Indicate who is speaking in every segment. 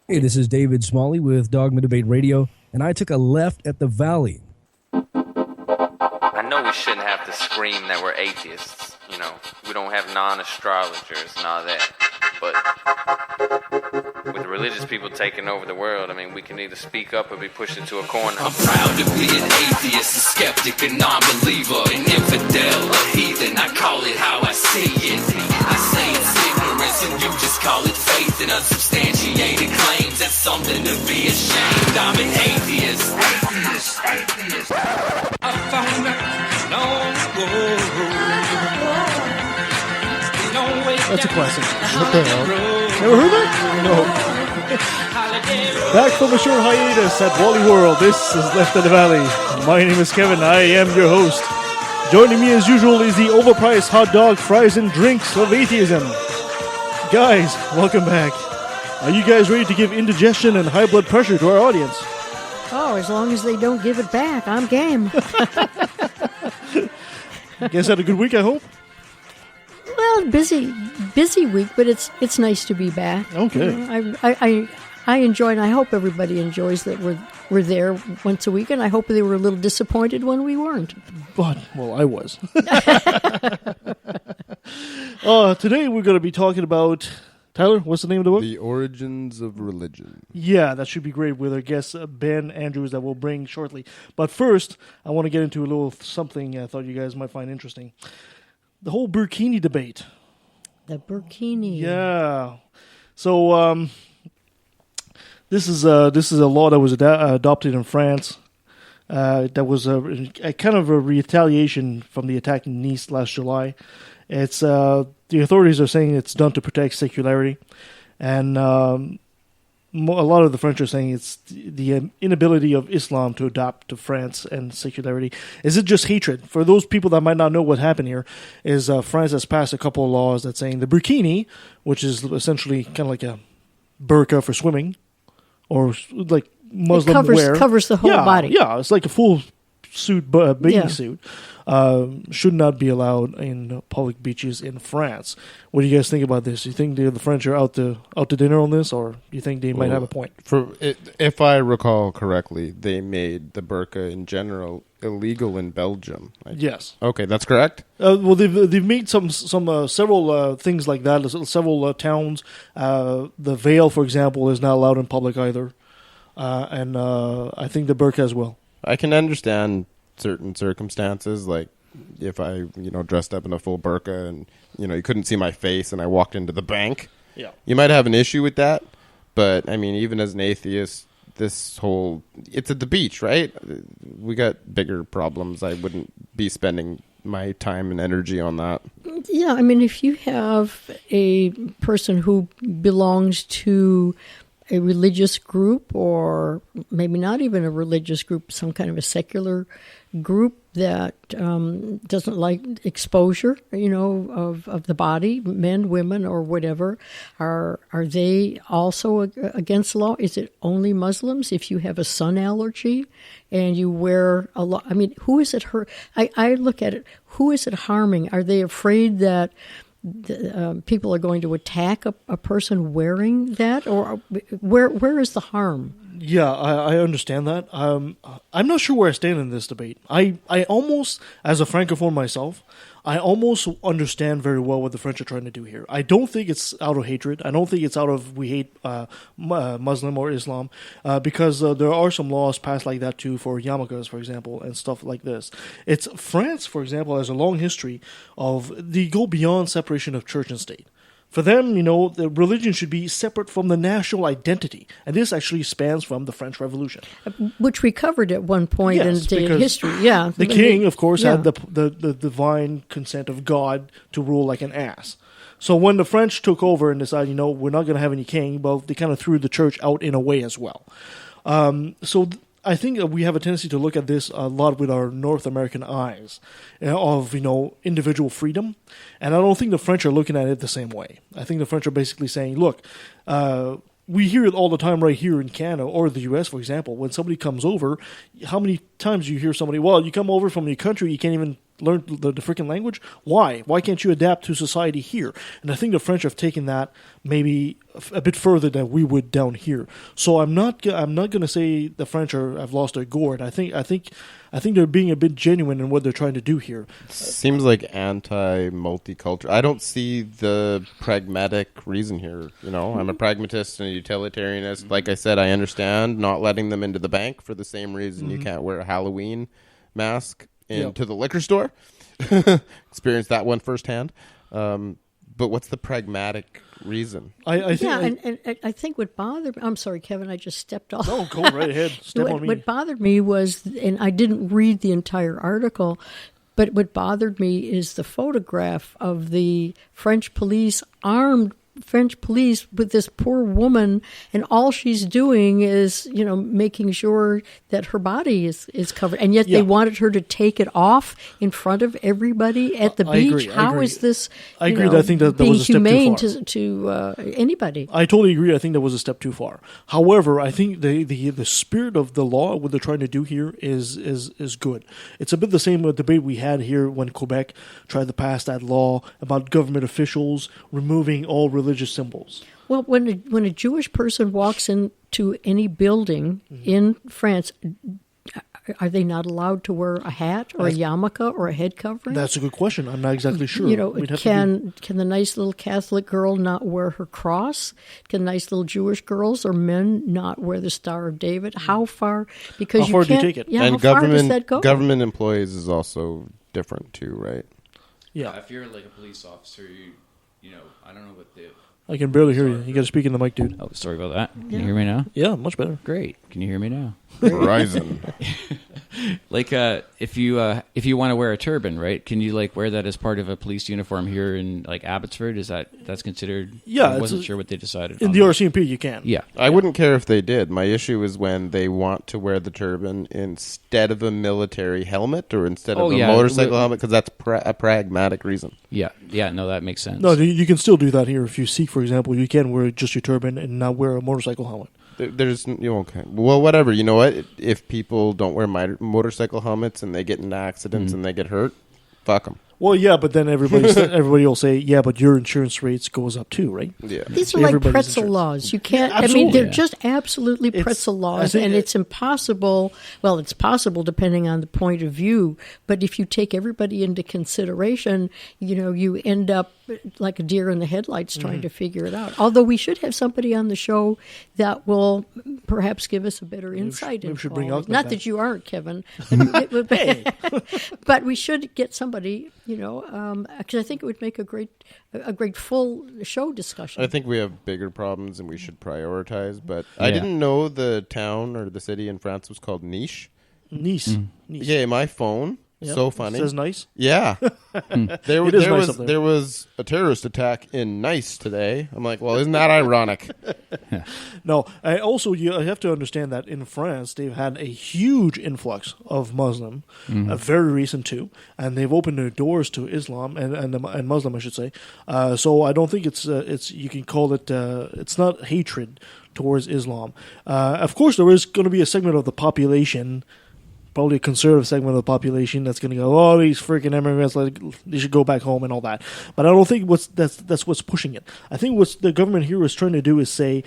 Speaker 1: Hey, this is David Smalley with Dogma Debate Radio, and I took a left at the Valley.
Speaker 2: I know we shouldn't have to scream that we're atheists. You know, we don't have non-astrologers and all that. But with the religious people taking over the world, I mean, we can either speak up or be pushed into a corner.
Speaker 3: I'm proud to be an atheist, a skeptic, a non-believer, an infidel, a heathen. I call it how I see it. I say it's ignorance and you just call it faith and unsubstantiated claims. That's something to be ashamed. I'm an atheist. Atheist. I found out long ago.
Speaker 4: That's a classic. What the hell? Never heard that? No. Back from a short hiatus at Wallyworld, this is Left of the Valley. My name is Kevin, I am your host. Joining me as usual is the overpriced hot dog, fries, and drinks of atheism. Guys, welcome back. Are you guys ready to give indigestion and high blood pressure to our audience?
Speaker 5: Oh, as long as they don't give it back, I'm game.
Speaker 4: Guys had a good week, I hope?
Speaker 5: Well, busy week, but it's nice to be back.
Speaker 4: Okay.
Speaker 5: You know, I enjoy, and I hope everybody enjoys that we're there once a week, and I hope they were a little disappointed when we weren't.
Speaker 4: But, well, I was. Today we're going to be talking about, Tyler, what's the name of the book?
Speaker 6: The Origins of Religion.
Speaker 4: Yeah, that should be great with our guest, Ben Andrews, that we'll bring shortly. But first, I want to get into a little something I thought you guys might find interesting. The whole burkini debate.
Speaker 5: The burkini.
Speaker 4: Yeah. So this is a law that was adopted in France. That was a kind of a retaliation from the attack in Nice last July. It's the authorities are saying it's done to protect secularity, and a lot of the French are saying it's the inability of Islam to adapt to France and secularity. Is it just hatred? For those people that might not know what happened here, is France has passed a couple of laws that saying the burkini, which is essentially kind of like a burqa for swimming, or like Muslim wear.
Speaker 5: Covers the whole body.
Speaker 4: Yeah, it's like a full suit, bathing suit. Should not be allowed in public beaches in France. What do you guys think about this? Do you think the French are out to dinner on this, or do you think they might have a point?
Speaker 6: If I recall correctly, they made the burqa in general illegal in Belgium.
Speaker 4: Yes.
Speaker 6: Okay, that's correct.
Speaker 4: Well, they've made several things like that. Several towns. The veil, for example, is not allowed in public either, and I think the burqa as well.
Speaker 6: I can understand certain circumstances, like if I, dressed up in a full burqa and, you couldn't see my face and I walked into the bank.
Speaker 4: Yeah.
Speaker 6: You might have an issue with that. But, I mean, even as an atheist, it's at the beach, right? We got bigger problems. I wouldn't be spending my time and energy on that.
Speaker 5: Yeah, I mean, if you have a person who belongs to a religious group, or maybe not even a religious group, some kind of a secular group that doesn't like exposure, of the body, men, women, or whatever, are they also against the law? Is it only Muslims? If you have a sun allergy and you wear a lot, I mean, who is it hurt? I look at it, who is it harming? Are they afraid that people are going to attack a person wearing that, or where is the harm?
Speaker 4: Yeah, I understand that. I'm not sure where I stand in this debate. I almost, as a francophone myself, I almost understand very well what the French are trying to do here. I don't think it's out of hatred. I don't think it's out of we hate Muslim or Islam, because there are some laws passed like that too for yarmulkes, for example, and stuff like this. It's France, for example, has a long history of they go beyond separation of church and state. For them, the religion should be separate from the national identity. And this actually spans from the French Revolution.
Speaker 5: Which we covered at one point in history. Yeah,
Speaker 4: the king, of course, had the divine consent of God to rule like an ass. So when the French took over and decided, we're not going to have any king, well, they kind of threw the church out in a way as well. I think we have a tendency to look at this a lot with our North American eyes of, individual freedom. And I don't think the French are looking at it the same way. I think the French are basically saying, look, we hear it all the time right here in Canada or the U.S., for example. When somebody comes over, how many times do you hear somebody, well, you come over from your country, you can't even learn the freaking language? Why? Why can't you adapt to society here? And I think the French have taken that maybe a bit further than we would down here. So I'm not going to say the French have lost their gourd. I think they're being a bit genuine in what they're trying to do here.
Speaker 6: Seems like anti-multicultural. I don't see the pragmatic reason here. I'm a pragmatist and a utilitarianist. Like I said, I understand not letting them into the bank for the same reason you can't wear a Halloween mask into the liquor store. Experienced that one firsthand. But what's the pragmatic reason?
Speaker 5: I think what bothered me, I'm sorry, Kevin, I just stepped off.
Speaker 4: No, go right ahead. Step on me.
Speaker 5: What bothered me was, and I didn't read the entire article, but what bothered me is the photograph of the armed French police with this poor woman, and all she's doing is, making sure that her body is covered, and yet they wanted her to take it off in front of everybody at the beach. How is this?
Speaker 4: I agree. I think that
Speaker 5: being
Speaker 4: was a step
Speaker 5: humane
Speaker 4: too far.
Speaker 5: to anybody.
Speaker 4: I totally agree. I think that was a step too far. However, I think the spirit of the law, what they're trying to do here, is good. It's a bit the same debate we had here when Quebec tried to pass that law about government officials removing all religious symbols.
Speaker 5: Well, when a Jewish person walks into any building in France, are they not allowed to wear a hat or a yarmulke or a head covering?
Speaker 4: That's a good question. I'm not exactly sure.
Speaker 5: Can the nice little Catholic girl not wear her cross? Can nice little Jewish girls or men not wear the Star of David? How far? Because
Speaker 4: how far do you take it?
Speaker 5: Yeah,
Speaker 6: and
Speaker 5: how far does that go?
Speaker 6: Government employees is also different too, right?
Speaker 4: Yeah.
Speaker 7: If you're like a police officer, I don't know what the...
Speaker 4: I can barely hear you. You got to speak in the mic, dude.
Speaker 7: Oh, sorry about that. Can you hear me now?
Speaker 4: Yeah, much better.
Speaker 7: Great. Can you hear me now?
Speaker 6: Verizon.
Speaker 7: Like, if you want to wear a turban, right? Can you wear that as part of a police uniform here in Abbotsford? That's considered?
Speaker 4: Yeah,
Speaker 7: I wasn't sure what they decided.
Speaker 4: In the RCMP, you can.
Speaker 7: Yeah,
Speaker 6: I wouldn't care if they did. My issue is when they want to wear the turban instead of a military helmet or instead of a motorcycle helmet, because that's a pragmatic reason.
Speaker 7: Yeah. No, that makes sense.
Speaker 4: No, you can still do that here. If you seek, for example, you can wear just your turban and not wear a motorcycle helmet.
Speaker 6: There's okay. Well, whatever. You know what? If people don't wear motorcycle helmets and they get into accidents and they get hurt, fuck them.
Speaker 4: Well, yeah, but then everybody will say, yeah, but your insurance rates goes up too, right?
Speaker 6: Yeah.
Speaker 5: These are like pretzel laws. You can't. They're just absolutely pretzel laws, and it's impossible. Well, it's possible depending on the point of view. But if you take everybody into consideration, you end up like a deer in the headlights trying to figure it out. Although we should have somebody on the show that will perhaps give us a better insight into all. Not that you aren't, Kevin. But we should get somebody. Because I think it would make a great full show discussion.
Speaker 6: I think we have bigger problems and we should prioritize. But I didn't know the town or the city in France was called Nice.
Speaker 4: Nice.
Speaker 6: Yeah, my phone. Yep. So funny.
Speaker 4: It says nice?
Speaker 6: Yeah. There
Speaker 4: there
Speaker 6: was a terrorist attack in Nice today. I'm like, well, isn't that ironic?
Speaker 4: No. I have to understand that in France, they've had a huge influx of Muslim, very recent too, and they've opened their doors to Islam and Muslim, I should say. So I don't think it's you can call it, it's not hatred towards Islam. Of course, there is going to be a segment of the population, probably a conservative segment of the population, that's going to go, oh, these freaking immigrants, they should go back home and all that. But I don't think that's what's pushing it. I think what the government here is trying to do is say,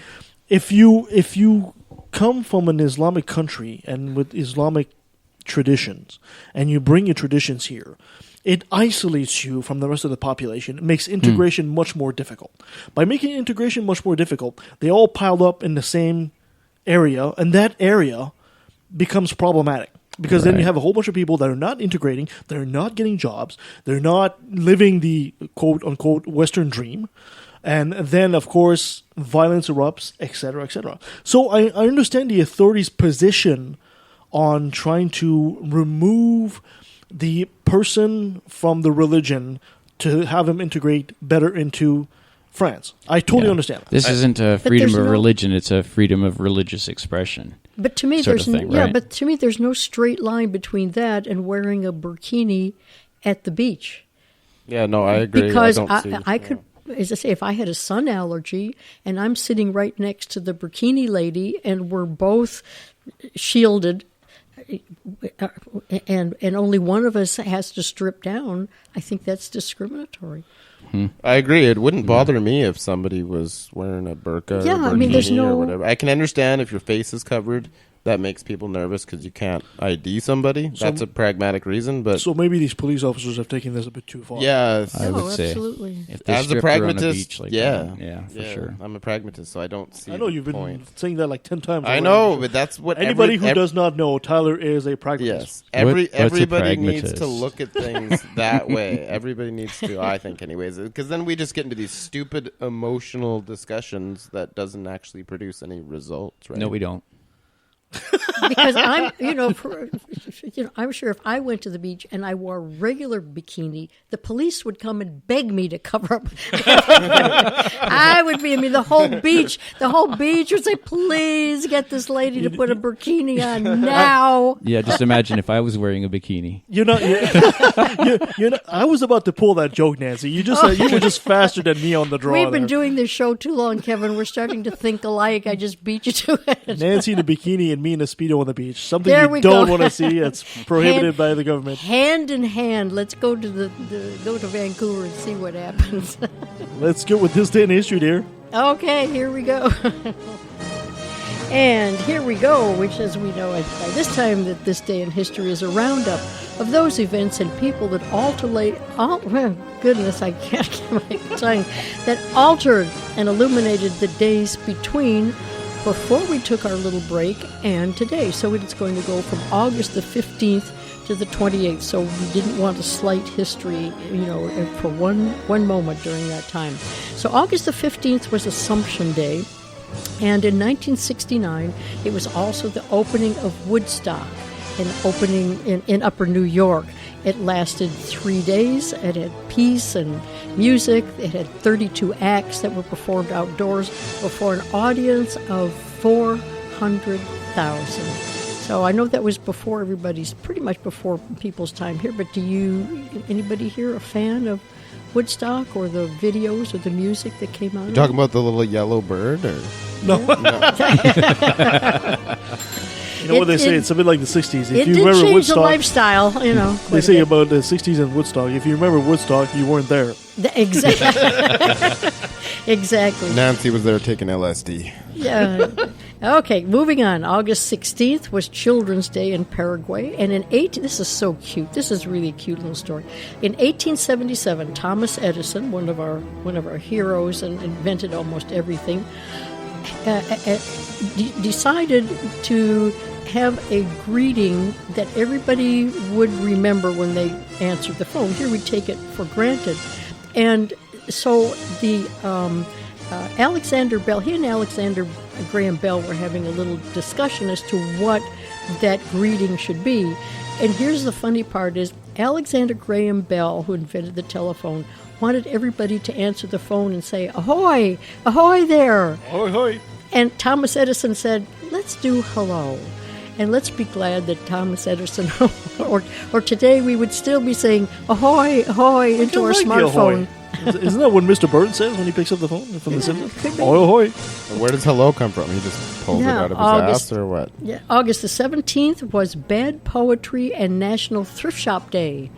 Speaker 4: if you come from an Islamic country and with Islamic traditions, and you bring your traditions here, it isolates you from the rest of the population. It makes integration much more difficult. By making integration much more difficult, they all piled up in the same area, and that area becomes problematic. Because then you have a whole bunch of people that are not integrating, they're not getting jobs, they're not living the quote-unquote Western dream, and then, of course, violence erupts, etc., etc. So I understand the authorities' position on trying to remove the person from the religion to have him integrate better into France. I totally understand that.
Speaker 7: This isn't a freedom of religion, it's a freedom of religious expression.
Speaker 5: But to me, there's no straight line between that and wearing a burkini at the beach.
Speaker 6: Yeah, no, I agree.
Speaker 5: Because I could, as I say, if I had a sun allergy and I'm sitting right next to the burkini lady and we're both shielded, and only one of us has to strip down, I think that's discriminatory.
Speaker 6: I agree. It wouldn't bother me if somebody was wearing a burqa
Speaker 5: Yeah,
Speaker 6: or
Speaker 5: I mean, there's
Speaker 6: burkini
Speaker 5: no-
Speaker 6: or whatever. I can understand if your face is covered. That makes people nervous because you can't ID somebody. That's a pragmatic reason, but
Speaker 4: So maybe these police officers have taken this a bit too far.
Speaker 6: yeah,
Speaker 7: I would say.
Speaker 5: Absolutely.
Speaker 7: If they
Speaker 6: as a
Speaker 7: stripped her on
Speaker 6: pragmatist,
Speaker 7: beach like
Speaker 6: yeah,
Speaker 7: that, yeah, for sure.
Speaker 6: I'm a pragmatist, so I don't see.
Speaker 4: I know
Speaker 6: the
Speaker 4: you've been
Speaker 6: point.
Speaker 4: saying that like 10 times.
Speaker 6: I
Speaker 4: already.
Speaker 6: know, but that's what
Speaker 4: Anybody who does not know, Tyler is a pragmatist.
Speaker 6: Yes,
Speaker 7: What's a
Speaker 6: everybody needs to
Speaker 7: pragmatist?
Speaker 6: look at things that way. Everybody needs to, I think, anyways, because then we just get into these stupid emotional discussions that doesn't actually produce any results. Right?
Speaker 7: No, we don't.
Speaker 5: Because I'm sure if I went to the beach and I wore a regular bikini, the police would come and beg me to cover up. The whole beach would say, please get this lady to put a bikini on now.
Speaker 7: Yeah, just imagine if I was wearing a bikini.
Speaker 4: You're not. You're not. I was about to pull that joke, Nancy. You were just faster than me on the draw.
Speaker 5: We've been
Speaker 4: there.
Speaker 5: doing this show too long, Kevin. We're starting to think alike. I just beat you to it.
Speaker 4: Nancy in a bikini and me in a Speedo on the beach. Something
Speaker 5: There
Speaker 4: you
Speaker 5: we
Speaker 4: don't
Speaker 5: go.
Speaker 4: want to see. It's prohibited by the government.
Speaker 5: Hand in hand, let's go to go to Vancouver and see what happens.
Speaker 4: Let's get with this day in history, dear.
Speaker 5: Okay, here we go. And here we go, which, as we know, by this time that this day in history is a roundup of those events and people that goodness, I can't get my tongue, that altered and illuminated the days between before we took our little break and today. So it's going to go from August the 15th to the 28th. So we didn't want to slight history, for one moment during that time. So August the 15th was Assumption Day. And in 1969, it was also the opening of Woodstock, in Upper New York. It lasted 3 days. It had peace and music. It had 32 acts that were performed outdoors before an audience of 400,000. So I know that was pretty much before people's time here, but anybody here a fan of Woodstock or the videos or the music that came out?
Speaker 6: You talking about the little yellow bird, or
Speaker 4: No. You know what they say? It's a bit like the 60s. If
Speaker 5: It
Speaker 4: you
Speaker 5: did
Speaker 4: remember
Speaker 5: change
Speaker 4: Woodstock,
Speaker 5: the lifestyle,
Speaker 4: they
Speaker 5: quite a
Speaker 4: say
Speaker 5: bit.
Speaker 4: about the 60s and Woodstock. If you remember Woodstock, you weren't there.
Speaker 5: Exactly. Exactly.
Speaker 6: Nancy was there taking LSD.
Speaker 5: Yeah. Okay, moving on. August 16th was Children's Day in Paraguay, and this is so cute. This is really a cute little story. In 1877, Thomas Edison, one of our heroes and invented almost everything, decided to have a greeting that everybody would remember when they answered the phone. Here we take it for granted. And so the Alexander Bell, he and Alexander Graham Bell were having a little discussion as to what that greeting should be. And here's the funny part is Alexander Graham Bell, who invented the telephone, wanted everybody to answer the phone and say, "Ahoy, ahoy there."
Speaker 4: Hoi, hoi.
Speaker 5: And Thomas Edison said, "Let's do hello." And let's be glad that Thomas Edison, or today we would still be saying "ahoy, ahoy" into our smartphone.
Speaker 4: Isn't that what Mr. Burns says when he picks up the phone from the Simpsons?
Speaker 5: Could be.
Speaker 4: Hoi, hoi.
Speaker 6: Where does hello come from? He just pulled it
Speaker 5: Yeah,
Speaker 6: out of his
Speaker 5: August-
Speaker 6: ass, or what?
Speaker 5: Yeah, August the 17th was Bad Poetry and National Thrift Shop Day.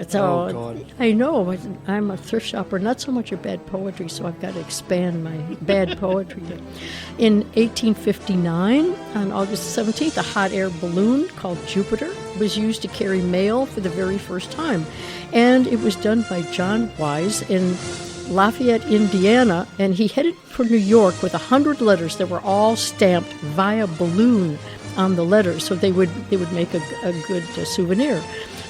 Speaker 5: So
Speaker 4: Oh, God.
Speaker 5: I know I'm a thrift shopper, not so much a bad poetry, so I've got to expand my bad poetry. In 1859, on August 17th, a hot air balloon called Jupiter was used to carry mail for the very first time, and it was done by John Wise in Lafayette, Indiana, and he headed for New York with 100 letters that were all stamped via balloon on the letters, so they would make a good souvenir.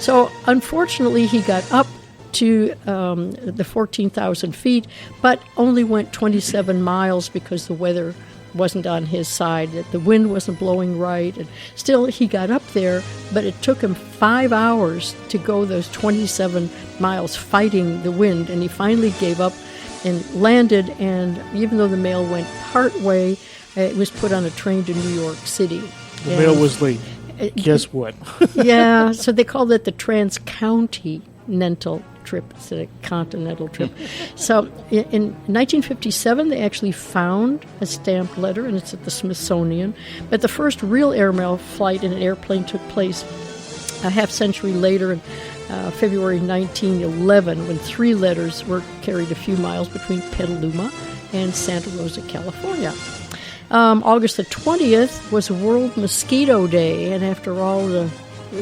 Speaker 5: So unfortunately, he got up to the 14,000 feet, but only went 27 miles because the weather wasn't on his side, that the wind wasn't blowing right. And still, he got up there, but it took him 5 hours to go those 27 miles fighting the wind, and he finally gave up and landed, and even though the mail went part way, it was put on a train to New York City.
Speaker 4: The mail was late. Guess what?
Speaker 5: Yeah, so they called it the transcontinental trip instead of continental trip. So in 1957, they actually found a stamped letter, and it's at the Smithsonian. But the first real airmail flight in an airplane took place a half century later in February 1911, when 3 letters were carried a few miles between Petaluma and Santa Rosa, California. August the 20th was World Mosquito Day, and after all the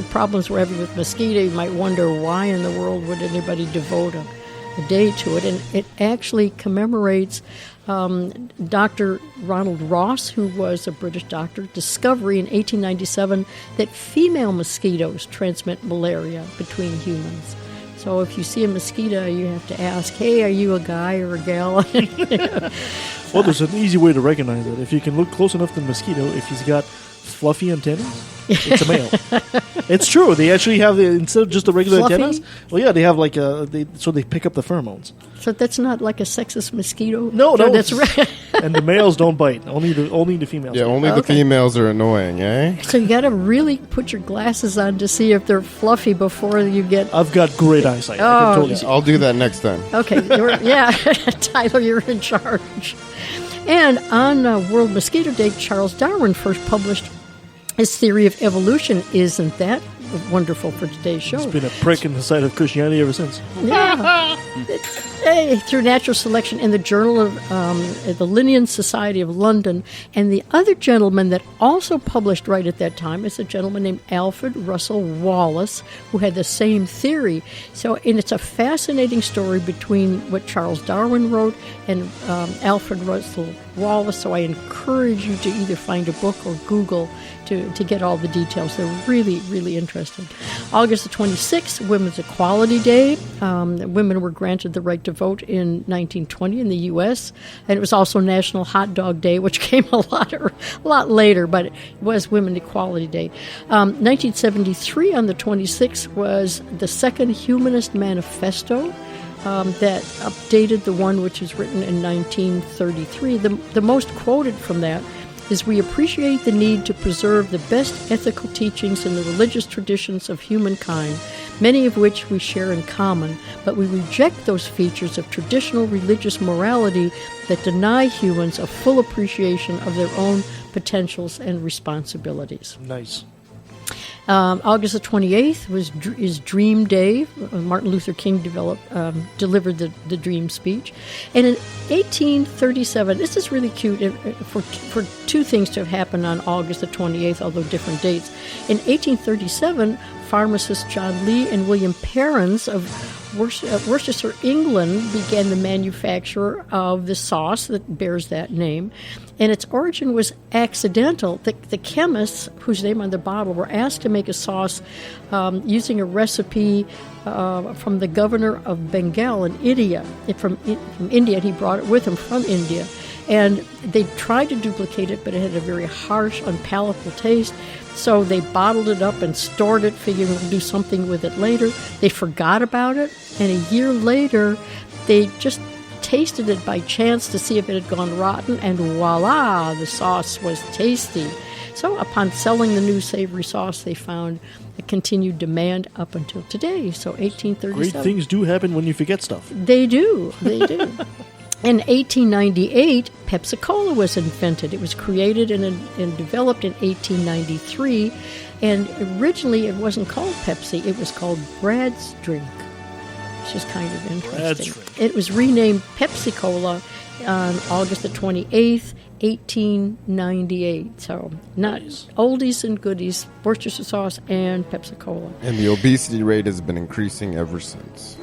Speaker 5: problems we're having with mosquito, you might wonder why in the world would anybody devote a day to it. And it actually commemorates Dr. Ronald Ross, who was a British doctor, discovery in 1897 that female mosquitoes transmit malaria between humans. So if you see a mosquito, you have to ask, hey, are you a guy or a gal?
Speaker 4: Well, there's an easy way to recognize it. If you can look close enough to the mosquito, if he's got fluffy antennas, it's a male. It's true. They actually have, instead of just the regular
Speaker 5: Fluffy?
Speaker 4: antennas, well, yeah, they have like so they pick up the pheromones.
Speaker 5: So that's not like a sexist mosquito?
Speaker 4: No,
Speaker 5: that's right.
Speaker 4: And the males don't bite. Only the females.
Speaker 6: Yeah,
Speaker 4: bite.
Speaker 6: only the females are annoying, eh?
Speaker 5: So you got to really put your glasses on to see if they're fluffy before you get...
Speaker 4: I've got great eyesight. I can totally see.
Speaker 6: I'll do that next time.
Speaker 5: Okay, Tyler, you're in charge. And on World Mosquito Day, Charles Darwin first published his theory of evolution. Isn't that wonderful for today's show?
Speaker 4: It's been a prick in the side of Christianity ever since.
Speaker 5: Yeah. Through natural selection in the Journal of the Linnean Society of London. And the other gentleman that also published right at that time is a gentleman named Alfred Russel Wallace, who had the same theory. So, and it's a fascinating story between what Charles Darwin wrote and Alfred Russel Wallace. So I encourage you to either find a book or Google to get all the details. They're really, really interesting. August the 26th, Women's Equality Day. Women were granted the right to vote in 1920 in the U.S., and it was also National Hot Dog Day, which came a lot later, but it was Women's Equality Day. 1973 on the 26th was the Second Humanist Manifesto, that updated the one which was written in 1933. The most quoted from that is, we appreciate the need to preserve the best ethical teachings in the religious traditions of humankind, many of which we share in common, but we reject those features of traditional religious morality that deny humans a full appreciation of their own potentials and responsibilities.
Speaker 4: Nice.
Speaker 5: August the 28th is Dream Day. Martin Luther King delivered the Dream speech. And in 1837, this is really cute for 2 things to have happened on August the 28th, although different dates. In 1837, pharmacists John Lee and William Perkins of Worcestershire, England, began the manufacture of the sauce that bears that name. And its origin was accidental. The chemists, whose name on the bottle, were asked to make a sauce using a recipe from the governor of Bengal in India. From India, he brought it with him from India. And they tried to duplicate it, but it had a very harsh, unpalatable taste. So they bottled it up and stored it, figuring we'll do something with it later. They forgot about it, and a year later, they just tasted it by chance to see if it had gone rotten, and voila, the sauce was tasty. So upon selling the new savory sauce, they found a continued demand up until today. So 1837.
Speaker 4: Great things do happen when you forget stuff.
Speaker 5: They do. In 1898, Pepsi-Cola was invented. It was created and developed in 1893, and originally it wasn't called Pepsi. It was called Brad's Drink, which is kind of interesting. It was renamed Pepsi-Cola on August the 28th, 1898. So not oldies and goodies, Worcestershire sauce and Pepsi-Cola.
Speaker 6: And the obesity rate has been increasing ever since.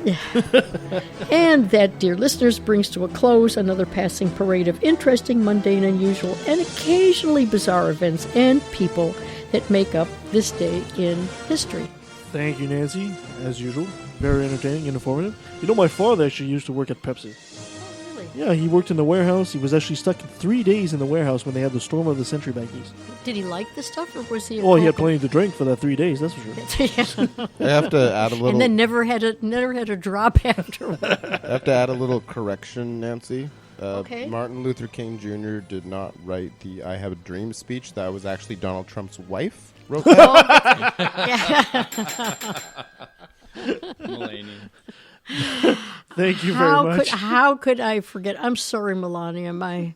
Speaker 5: And that, dear listeners, brings to a close another passing parade of interesting, mundane, unusual, and occasionally bizarre events and people that make up this day in history.
Speaker 4: Thank you, Nancy, as usual. Very entertaining and informative. You know, my father actually used to work at Pepsi. Yeah, he worked in the warehouse. He was actually stuck 3 days in the warehouse when they had the storm of the century back east.
Speaker 5: Did he like the stuff, or was he?
Speaker 4: Oh, he had plenty to drink for that 3 days. That's for sure.
Speaker 6: I have to add a little.
Speaker 5: And then never had a drop afterward.
Speaker 6: I have to add a little correction, Nancy.
Speaker 5: Okay.
Speaker 6: Martin Luther King Jr. did not write the "I Have a Dream" speech. That was actually Donald Trump's wife wrote that.
Speaker 7: Mulaney.
Speaker 4: Thank you very much.
Speaker 5: How could I forget? I'm sorry, Melania. My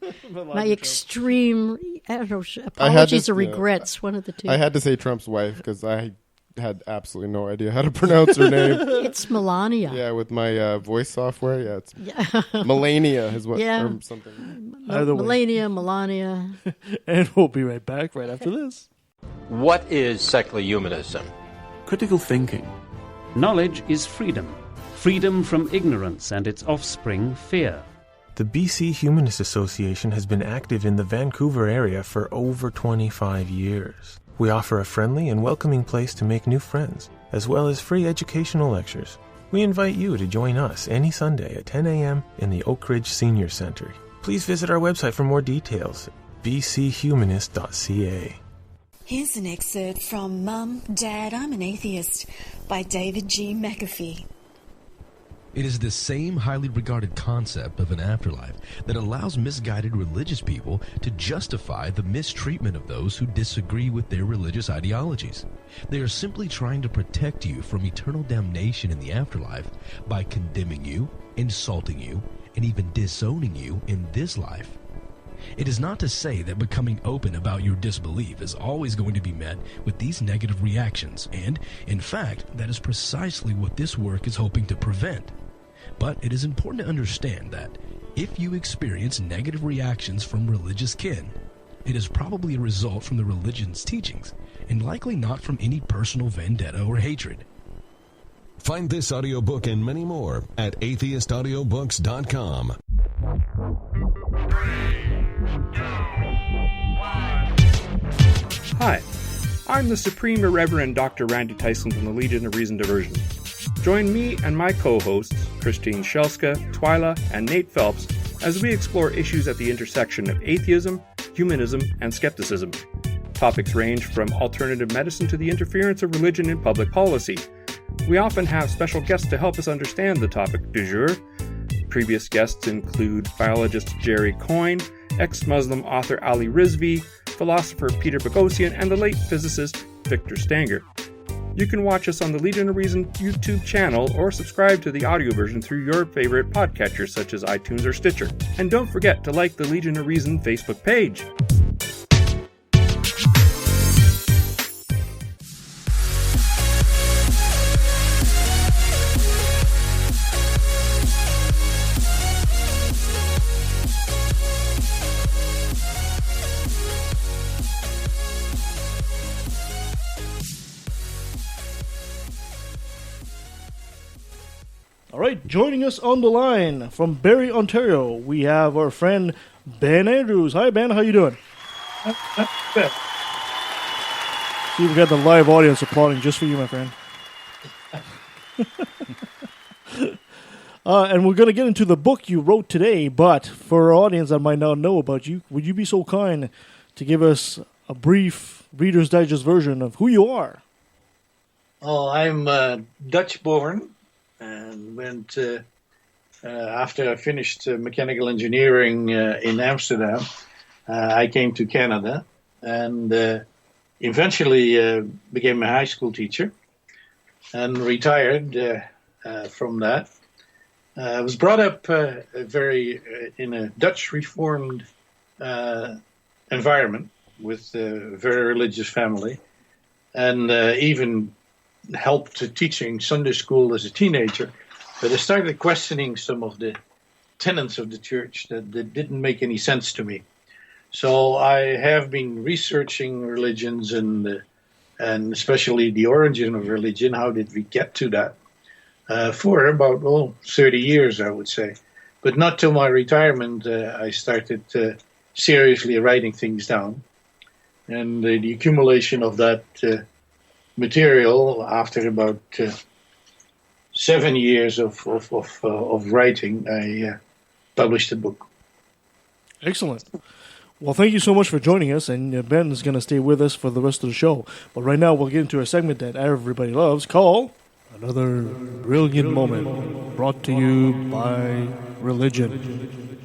Speaker 5: extreme apologies or regrets. One of the two.
Speaker 6: I had to say Trump's wife because I had absolutely no idea how to pronounce her name.
Speaker 5: It's Melania.
Speaker 6: Yeah, with my voice software. Yeah, it's Melania is what or something.
Speaker 5: Melania.
Speaker 4: And we'll be right back right after this.
Speaker 8: What is secular humanism?
Speaker 9: Critical thinking.
Speaker 10: Knowledge is freedom. Freedom from ignorance and its offspring, fear.
Speaker 11: The BC Humanist Association has been active in the Vancouver area for over 25 years. We offer a friendly and welcoming place to make new friends, as well as free educational lectures. We invite you to join us any Sunday at 10 a.m. in the Oak Ridge Senior Center. Please visit our website for more details, bchumanist.ca.
Speaker 12: Here's an excerpt from Mum, Dad, I'm an Atheist by David G. McAfee.
Speaker 13: It is the same highly regarded concept of an afterlife that allows misguided religious people to justify the mistreatment of those who disagree with their religious ideologies. They are simply trying to protect you from eternal damnation in the afterlife by condemning you, insulting you, and even disowning you in this life. It is not to say that becoming open about your disbelief is always going to be met with these negative reactions, and, in fact, that is precisely what this work is hoping to prevent. But it is important to understand that if you experience negative reactions from religious kin, it is probably a result from the religion's teachings, and likely not from any personal vendetta or hatred.
Speaker 14: Find this audiobook and many more at atheistaudiobooks.com.
Speaker 15: Hi, I'm the Supreme Irreverend Dr. Randy Tyson from the Legion of Reason Diversion. Join me and my co-hosts, Christine Shelska, Twyla, and Nate Phelps, as we explore issues at the intersection of atheism, humanism, and skepticism. Topics range from alternative medicine to the interference of religion in public policy. We often have special guests to help us understand the topic du jour. Previous guests include biologist Jerry Coyne, ex-Muslim author Ali Rizvi, philosopher Peter Boghossian, and the late physicist Victor Stanger. You can watch us on the Legion of Reason YouTube channel or subscribe to the audio version through your favorite podcatchers such as iTunes or Stitcher. And don't forget to like the Legion of Reason Facebook page.
Speaker 4: All right, joining us on the line from Barrie, Ontario, we have our friend Ben Andrews. Hi, Ben. How you doing?
Speaker 16: Good.
Speaker 4: See, we got the live audience applauding just for you, my friend. And we're going to get into the book you wrote today, but for our audience that might not know about you, would you be so kind to give us a brief Reader's Digest version of who you are?
Speaker 16: Oh, I'm Dutch-born. And went after I finished mechanical engineering in Amsterdam, I came to Canada and eventually became a high school teacher and retired from that. I was brought up in a Dutch Reformed environment with a very religious family, and even helped teaching Sunday school as a teenager, but I started questioning some of the tenets of the church that didn't make any sense to me. So I have been researching religions and especially the origin of religion. How did we get to that? For about 30 years, I would say. But not till my retirement, I started seriously writing things down. And the accumulation of that material after about 7 years of writing, I published a book.
Speaker 4: Excellent. Well, thank you so much for joining us, and Ben is going to stay with us for the rest of the show. But right now, we'll get into a segment that everybody loves called Another Brilliant Moment, brought to you by religion.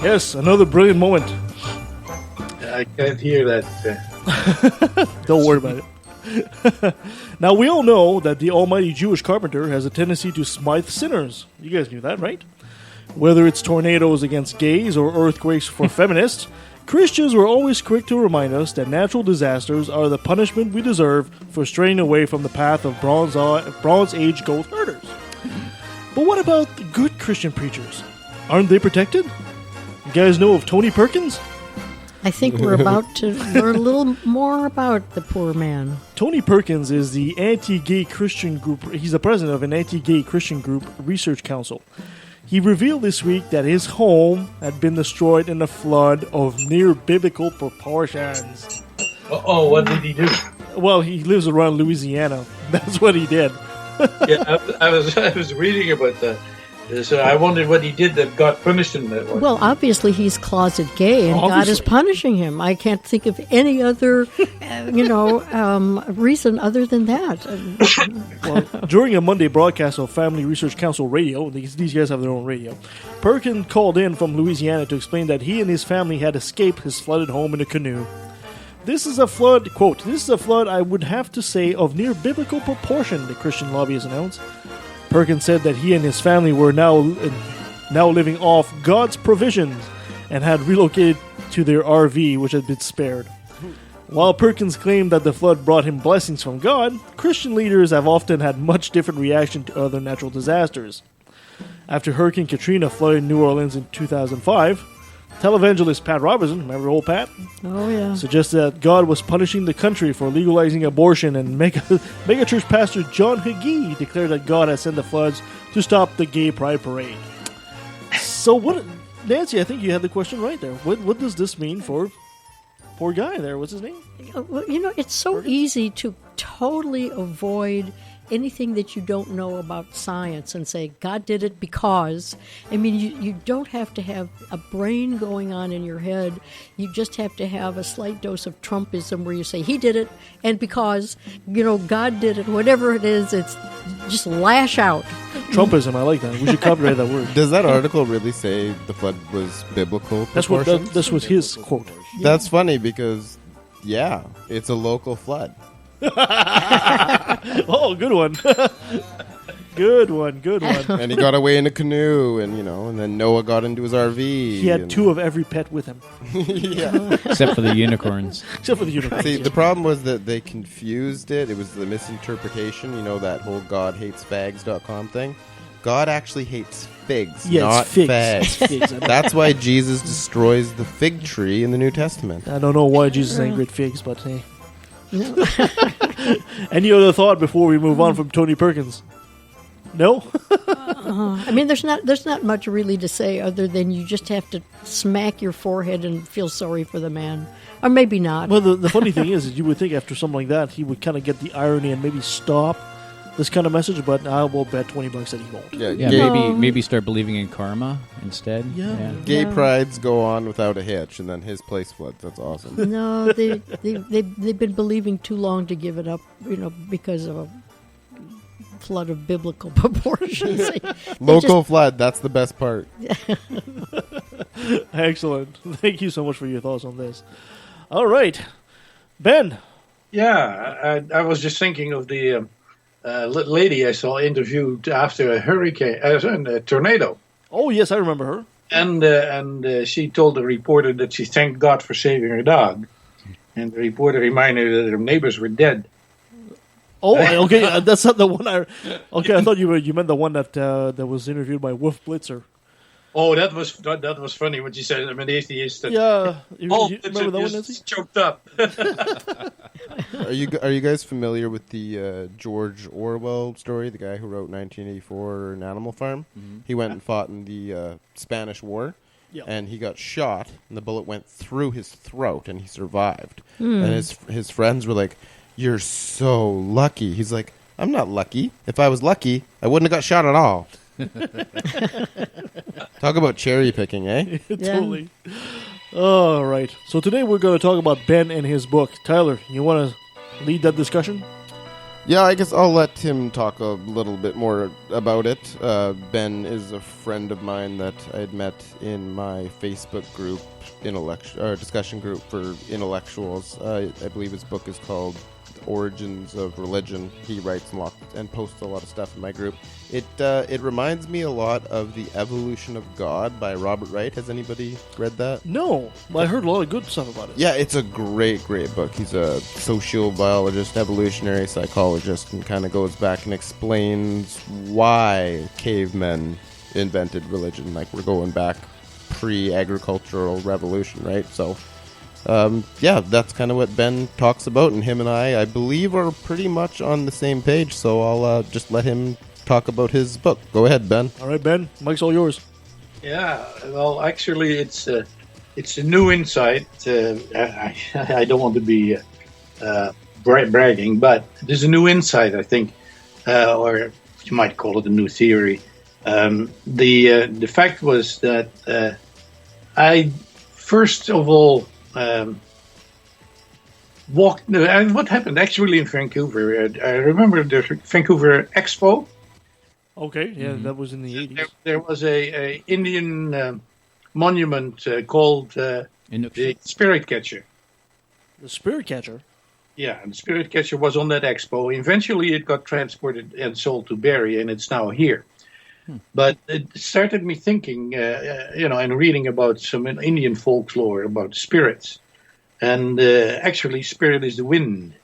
Speaker 4: Yes, another brilliant moment.
Speaker 16: I can't hear that.
Speaker 4: Don't worry about it. Now, we all know that the almighty Jewish carpenter has a tendency to smite sinners. You guys knew that, right? Whether it's tornadoes against gays or earthquakes for feminists, Christians were always quick to remind us that natural disasters are the punishment we deserve for straying away from the path of Bronze Age goat herders. But what about the good Christian preachers? Aren't they protected? You guys know of Tony Perkins?
Speaker 5: I think we're about to learn a little more about the poor man.
Speaker 4: Tony Perkins is the anti-gay Christian group. He's the president of an anti-gay Christian group research council. He revealed this week that his home had been destroyed in a flood of near-biblical proportions.
Speaker 16: Uh-oh, what did he do?
Speaker 4: Well, he lives around Louisiana. That's what he did.
Speaker 16: Yeah, I was reading about that. So I wondered what he did that God punished him that way.
Speaker 5: Well, obviously he's closet gay, and God is punishing him. I can't think of any other, reason other than that.
Speaker 4: Well, during a Monday broadcast of Family Research Council Radio, these guys have their own radio, Perkins called in from Louisiana to explain that he and his family had escaped his flooded home in a canoe. This is a flood, quote, "This is a flood I would have to say of near biblical proportion," the Christian lobbyist announced. Perkins said that he and his family were now living off God's provisions and had relocated to their RV, which had been spared. While Perkins claimed that the flood brought him blessings from God, Christian leaders have often had much different reaction to other natural disasters. After Hurricane Katrina flooded New Orleans in 2005, televangelist Pat Robertson, remember old Pat?
Speaker 5: Oh, yeah.
Speaker 4: Suggested that God was punishing the country for legalizing abortion, and megachurch pastor John Hagee declared that God had sent the floods to stop the gay pride parade. So what, Nancy, I think you had the question right there. What does this mean for poor guy there? What's his name?
Speaker 5: Well, it's so easy to totally avoid anything that you don't know about science and say, God did it because. I mean, you don't have to have a brain going on in your head. You just have to have a slight dose of Trumpism where you say, he did it, and because, God did it, whatever it is, it's just lash out.
Speaker 4: Trumpism, I like that. We should copyright that word.
Speaker 6: Does that article really say the flood was biblical proportions?
Speaker 4: This was his quote.
Speaker 6: That's funny because, yeah, it's a local flood.
Speaker 4: Oh, good one. Good one.
Speaker 6: And he got away in a canoe, and then Noah got into his RV.
Speaker 4: He had two of every pet with him.
Speaker 6: Yeah.
Speaker 7: Except for the unicorns.
Speaker 6: See, the problem was that they confused it. It was the misinterpretation. That whole GodHatesFags.com thing. God actually hates figs, not fags.
Speaker 4: Figs.
Speaker 6: That's why Jesus destroys the fig tree in the New Testament.
Speaker 4: I don't know why Jesus ain't great figs, but hey. No. Any other thought before we move on from Tony Perkins? No?
Speaker 5: I mean, there's not much really to say other than you just have to smack your forehead and feel sorry for the man. Or maybe not.
Speaker 4: Well, the funny thing is you would think after something like that, he would kind of get the irony and maybe stop this kind of message, but I will bet $20 that he won't.
Speaker 7: Yeah, maybe start believing in karma instead.
Speaker 4: Yeah.
Speaker 6: Gay prides go on without a hitch, and then his place floods. That's awesome.
Speaker 5: No, they've been believing too long to give it up, because of a flood of biblical proportions.
Speaker 6: Local flood, that's the best part.
Speaker 4: Excellent. Thank you so much for your thoughts on this. All right. Ben.
Speaker 16: Yeah, I was just thinking of the lady I saw interviewed after a tornado.
Speaker 4: Oh, yes, I remember her.
Speaker 16: And she told the reporter that she thanked God for saving her dog. And the reporter reminded her that her neighbors were dead.
Speaker 4: Oh, okay, that's not the one Okay, I thought you meant the one that was interviewed by Wolf Blitzer.
Speaker 16: Oh, that was funny when she said, "I'm an atheist."
Speaker 4: Yeah, you
Speaker 16: remember that one, Nancy? Choked up.
Speaker 6: Are you guys familiar with the George Orwell story? The guy who wrote 1984 and Animal Farm. Mm-hmm. He went and fought in the Spanish War, and he got shot, and the bullet went through his throat, and he survived. And his friends were like, "You're so lucky." He's like, "I'm not lucky. If I was lucky, I wouldn't have got shot at all." Talk about cherry picking, eh?
Speaker 4: Totally. All right. So today we're going to talk about Ben and his book. Tyler, you want to lead that discussion?
Speaker 6: Yeah, I guess I'll let him talk a little bit more about it. Ben is a friend of mine that I had met in my Facebook group, discussion group for intellectuals. I believe his book is called origins of religion. He writes a lot and posts a lot of stuff in my group. It reminds me a lot of The Evolution of God by Robert Wright. Has anybody read that?
Speaker 4: No, but I heard a lot of good stuff about it.
Speaker 6: Yeah, it's a great book. He's a sociobiologist, evolutionary psychologist, and kind of goes back and explains why cavemen invented religion. Like, we're going back pre-agricultural revolution, right? So yeah, that's kind of what Ben talks about, and him and I believe, are pretty much on the same page, so I'll just let him talk about his book. Go ahead, Ben.
Speaker 4: All right, Ben, mic's all yours.
Speaker 16: Yeah, well, actually, it's a new insight. I don't want to be bragging, but there's a new insight, I think, or you might call it a new theory. The fact was that I first of all walked. And what happened actually in Vancouver? I remember the Vancouver Expo.
Speaker 4: Okay, yeah, that was in the 80s.
Speaker 16: There was a Indian monument called the Spirit Catcher.
Speaker 4: The Spirit Catcher?
Speaker 16: Yeah, and the Spirit Catcher was on that expo. Eventually it got transported and sold to Barrie, and it's now here. But it started me thinking, and reading about some Indian folklore about spirits. And actually, spirit is the wind.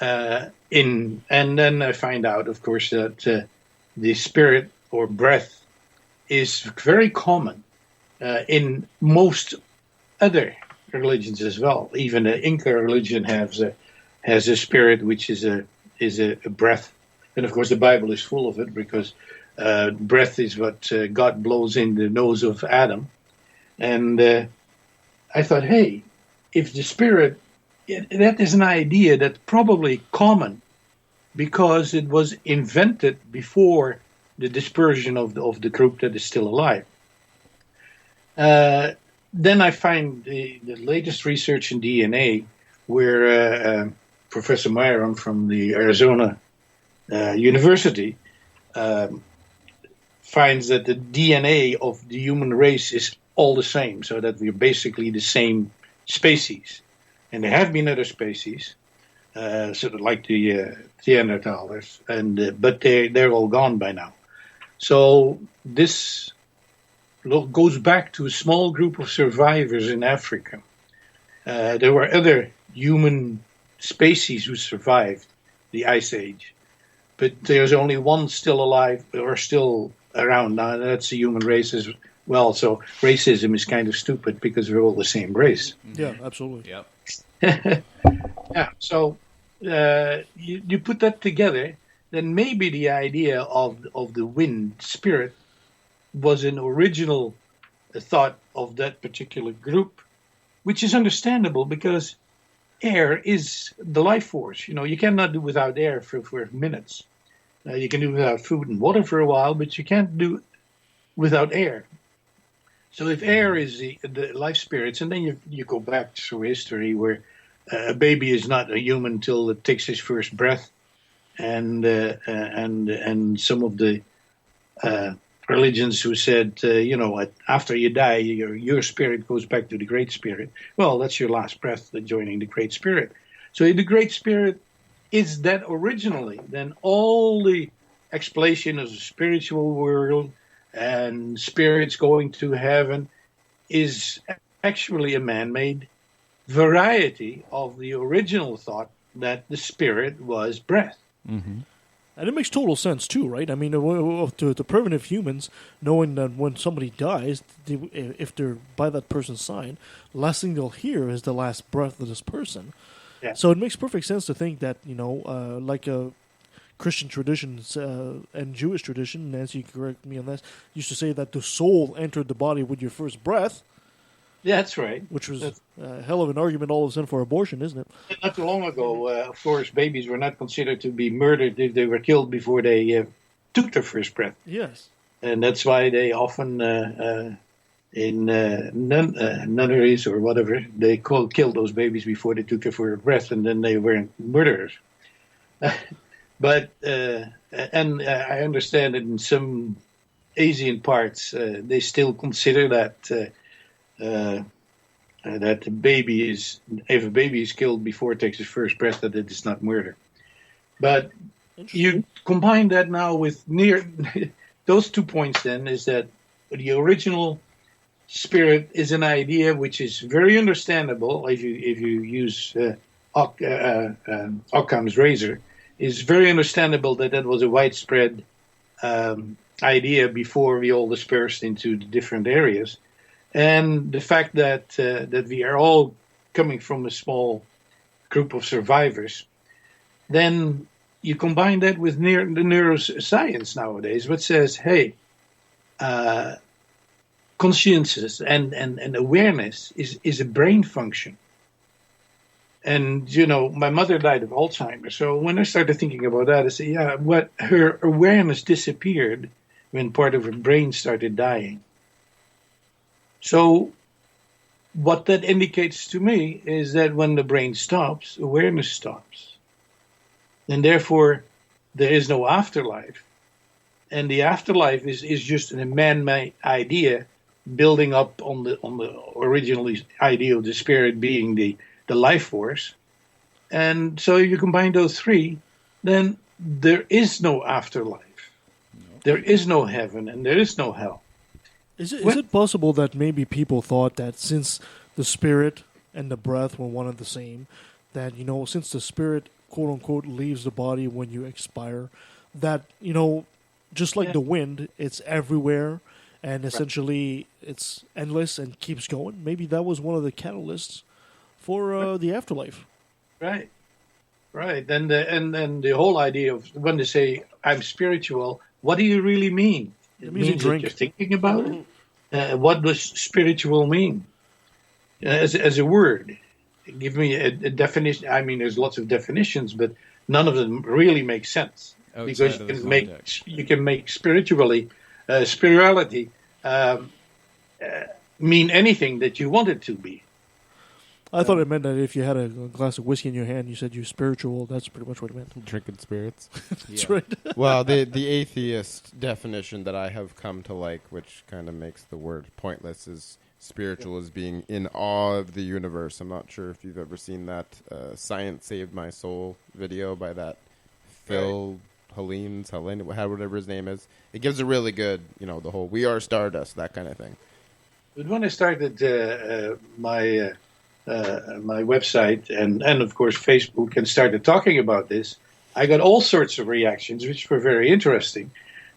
Speaker 16: And then I find out, of course, that the spirit or breath is very common in most other religions as well. Even the Inca religion has a spirit which is a breath, and of course the Bible is full of it, because breath is what God blows in the nose of Adam. And I thought, hey, if the spirit, that is an idea that's probably common, because it was invented before the dispersion of the group that is still alive. Then I find the latest research in DNA, where Professor Myron from the Arizona University finds that the DNA of the human race is all the same, so that we're basically the same species. And there have been other species, sort of like the Neanderthals, but they're all gone by now. So this goes back to a small group of survivors in Africa. There were other human species who survived the Ice Age, but there's only one still alive or still around now, and that's the human race as well. So racism is kind of stupid, because we're all the same race.
Speaker 4: Yeah, absolutely.
Speaker 7: Yep.
Speaker 16: Yeah, so you put that together, then maybe the idea of the wind spirit was an original thought of that particular group, which is understandable, because air is the life force. You cannot do without air for minutes. You can do without food and water for a while, but you can't do without air. So if air is the life spirits, and then you go back through history where a baby is not a human until it takes his first breath, and some of the religions who said, after you die, your spirit goes back to the Great Spirit. Well, that's your last breath, joining the Great Spirit. So if the Great Spirit is that originally, then all the explanation of the spiritual world and spirits going to heaven is actually a man-made variety of the original thought that the spirit was breath.
Speaker 4: Mm-hmm. And it makes total sense too, right? I mean, to primitive humans, knowing that when somebody dies, if they're by that person's side, last thing they'll hear is the last breath of this person.
Speaker 16: Yeah.
Speaker 4: So it makes perfect sense to think that, like Christian traditions and Jewish tradition, Nancy, correct me on this, used to say that the soul entered the body with your first breath.
Speaker 16: Yeah, that's right.
Speaker 4: Which was a hell of an argument all of a sudden for abortion, isn't it?
Speaker 16: Not too long ago, of course, babies were not considered to be murdered if they were killed before they took their first breath.
Speaker 4: Yes.
Speaker 16: And that's why they often, in nunneries or whatever, they killed those babies before they took their first breath, and then they weren't murderers. But, and I understand that in some Asian parts, they still consider that that the baby is, if a baby is killed before it takes its first breath, that it is not murder. But you combine that now with those 2 points. Then is that the original spirit is an idea which is very understandable if you use Occam's razor. Is very understandable that was a widespread idea before we all dispersed into the different areas, and the fact that we are all coming from a small group of survivors. Then you combine that with the neuroscience nowadays, which says, hey, consciences and awareness is a brain function. And, my mother died of Alzheimer's. So when I started thinking about that, I said, her awareness disappeared when part of her brain started dying. So what that indicates to me is that when the brain stops, awareness stops. And therefore, there is no afterlife. And the afterlife is just a man-made idea building up on the original idea of the spirit being the life force. And so if you combine those three, then there is no afterlife. No. There is no heaven and there is no hell.
Speaker 4: Is it possible that maybe people thought that since the spirit and the breath were one and the same, that, since the spirit, quote unquote, leaves the body when you expire, that, just like the wind, it's everywhere and essentially it's endless and keeps going? Maybe that was one of the catalysts for the afterlife. Right.
Speaker 16: And the whole idea of when they say, I'm spiritual, what do you really mean? It means that you're thinking about it. What does spiritual mean? As a word, give me a definition. I mean, there's lots of definitions, but none of them really make sense. Because you can make spirituality mean anything that you want it to be.
Speaker 4: I thought it meant that if you had a glass of whiskey in your hand, you said you're spiritual. That's pretty much what it meant.
Speaker 6: Drinking spirits.
Speaker 4: That's right.
Speaker 6: Well, the atheist definition that I have come to like, which kind of makes the word pointless, is spiritual as being in awe of the universe. I'm not sure if you've ever seen that Science Saved My Soul video by that Phil Helene, whatever his name is. It gives a really good, the whole "we are stardust," that kind of thing.
Speaker 16: But when I started my website and of course Facebook and started talking about this, I got all sorts of reactions, which were very interesting.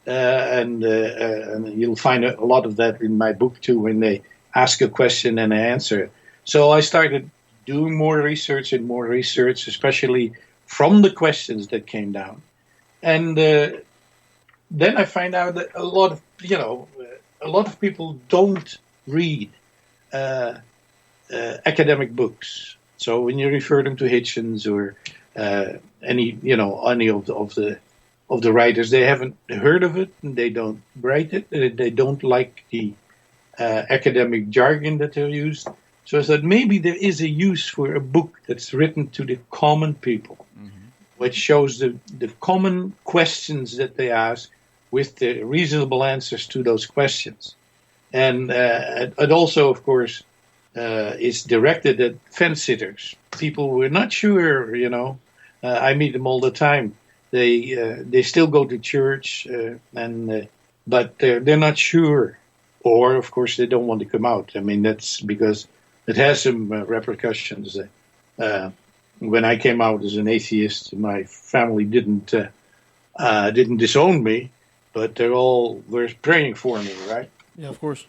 Speaker 16: And you'll find a lot of that in my book too, when they ask a question and I answer it. So I started doing more research, especially from the questions that came down. And then I find out that a lot of people don't read academic books. So when you refer them to Hitchens or any of the writers, they haven't heard of it and they don't write it. They don't like the academic jargon that they use. So I thought maybe there is a use for a book that's written to the common people, which shows the common questions that they ask with the reasonable answers to those questions. And it also, of course, is directed at fence sitters. People who are not sure, I meet them all the time. They still go to church, but they're not sure. Or, of course, they don't want to come out. I mean, that's because it has some repercussions. When I came out as an atheist, my family didn't disown me, but they all were praying for me, right?
Speaker 4: Yeah, of course.